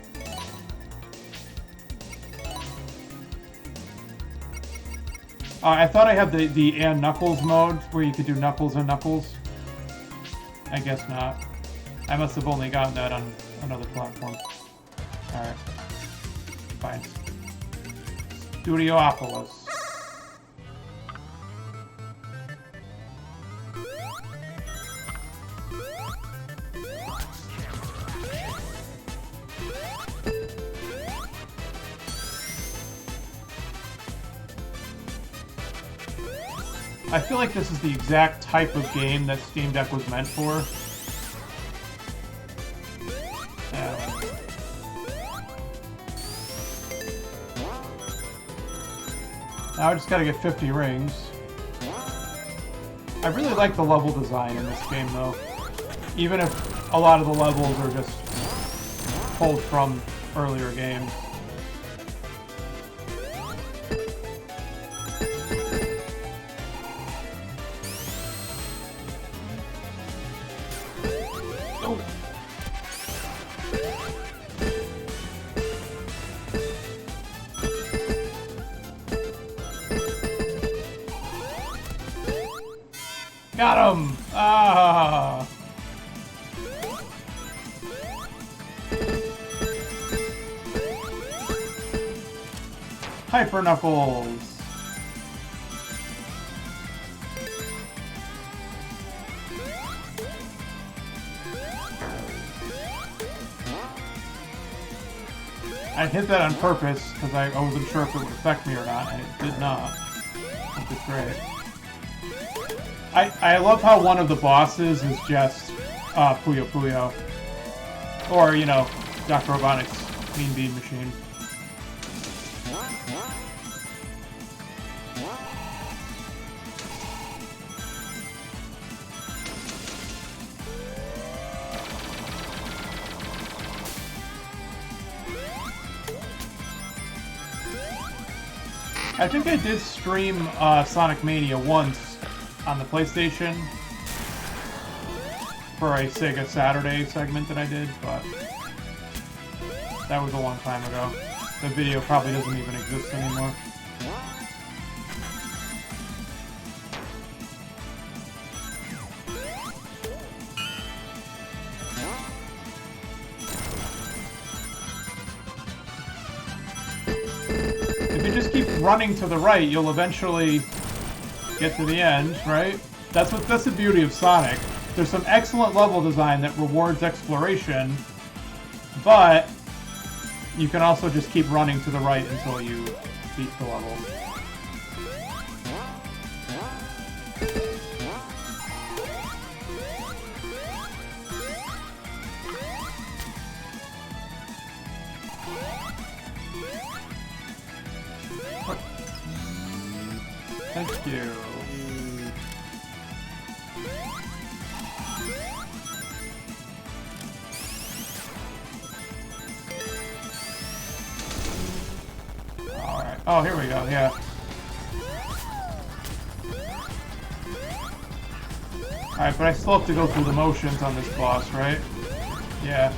I thought I had the and Knuckles mode, where you could do Knuckles and Knuckles. I guess not. I must have only gotten that on another platform. Alright. Fine. Studiopolis. I feel like this is the exact type of game that Steam Deck was meant for. Now I just gotta get 50 rings. I really like the level design in this game, though. Even if a lot of the levels are just pulled from earlier games. Got him! Ah! Hyper Knuckles! I hit that on purpose because I wasn't sure if it would affect me or not, and it did not. Which is great. I love how one of the bosses is just Puyo Puyo. Or, you know, Dr. Robotnik's Mean Bean Machine. I think I did stream Sonic Mania once on the PlayStation for a Sega Saturday segment that I did, but that was a long time ago. The video probably doesn't even exist anymore. If you just keep running to the right, you'll eventually get to the end, right? That's the beauty of Sonic. There's some excellent level design that rewards exploration, but you can also just keep running to the right until you beat the level. Thank you. Alright. Oh, here we go, yeah. Alright, but I still have to go through the motions on this boss, right? Yeah.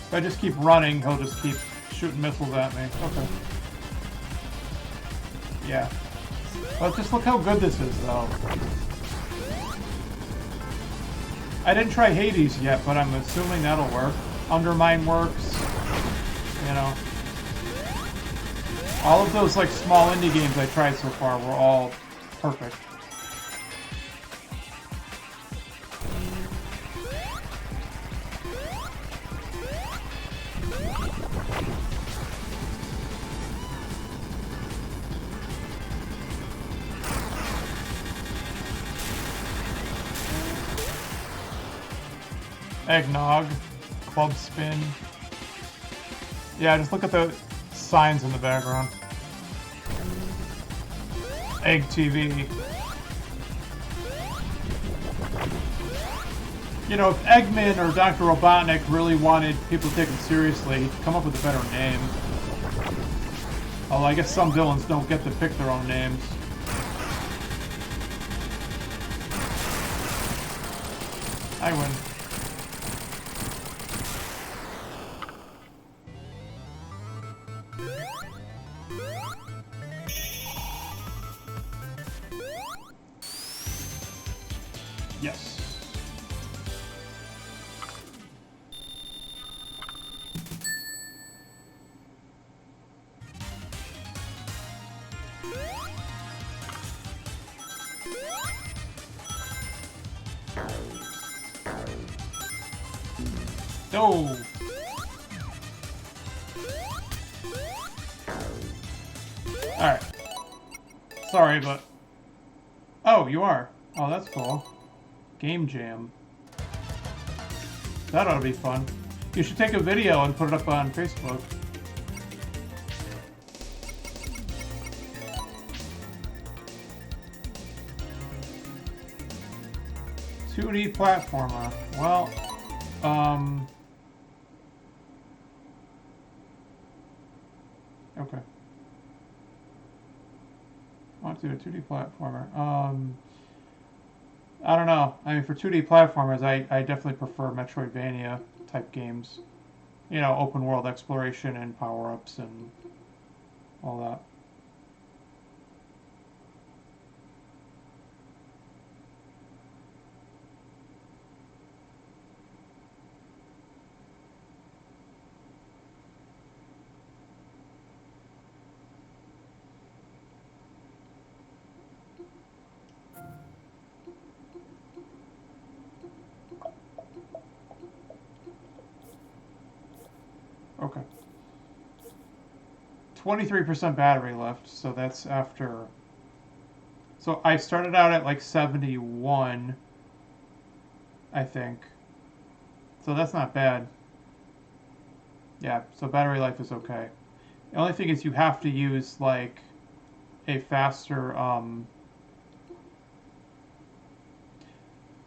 If I just keep running, he'll just keep shooting missiles at me. Okay. Yeah. But just look how good this is, though. I didn't try Hades yet, but I'm assuming that'll work. Undermine works. You know. All of those, like, small indie games I tried so far were all perfect. Eggnog, club spin. Yeah, just look at the signs in the background. Egg TV. You know, if Eggman or Dr. Robotnik really wanted people to take him seriously, he'd come up with a better name. Although I guess some villains don't get to pick their own names. I win. Yes. No. Alright. Sorry, but... Oh, you are. Oh, that's cool. Game Jam. That ought to be fun. You should take a video and put it up on Facebook. "2D platformer." Well, okay. I want to do a 2D platformer. I don't know. I mean, for 2D platformers, I definitely prefer Metroidvania type games. You know, open world exploration and power-ups and all that. Okay. 23% battery left, so that's after... So I started out at like 71, I think. So that's not bad. Yeah, so battery life is okay. The only thing is you have to use like a faster,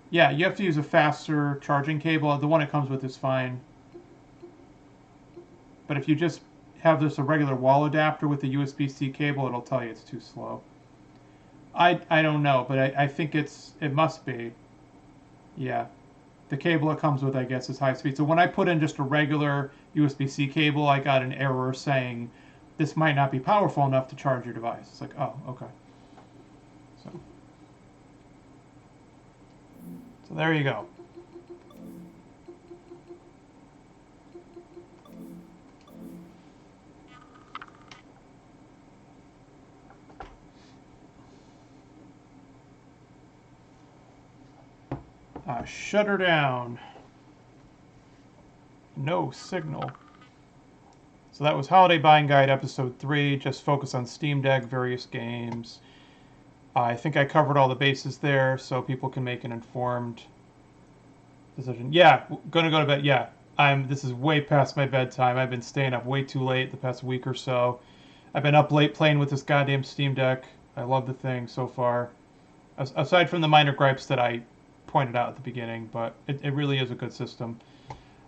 yeah, you have to use a faster charging cable. The one it comes with is fine. But if you just have this a regular wall adapter with a USB-C cable, it'll tell you it's too slow. I don't know, but I think it must be. Yeah. The cable it comes with, I guess, is high speed. So when I put in just a regular USB-C cable, I got an error saying this might not be powerful enough to charge your device. It's like, oh, okay. So there you go. Shut her down. No signal. So that was Holiday Buying Guide Episode 3. Just focus on Steam Deck, various games. I think I covered all the bases there, so people can make an informed decision. Yeah, gonna go to bed. Yeah, this is way past my bedtime. I've been staying up way too late the past week or so. I've been up late playing with this goddamn Steam Deck. I love the thing so far. Aside from the minor gripes that I pointed out at the beginning, but it really is a good system.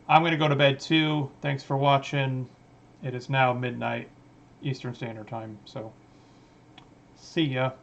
I'm going to go to bed too. Thanks for watching, It is now midnight Eastern Standard Time, so see ya.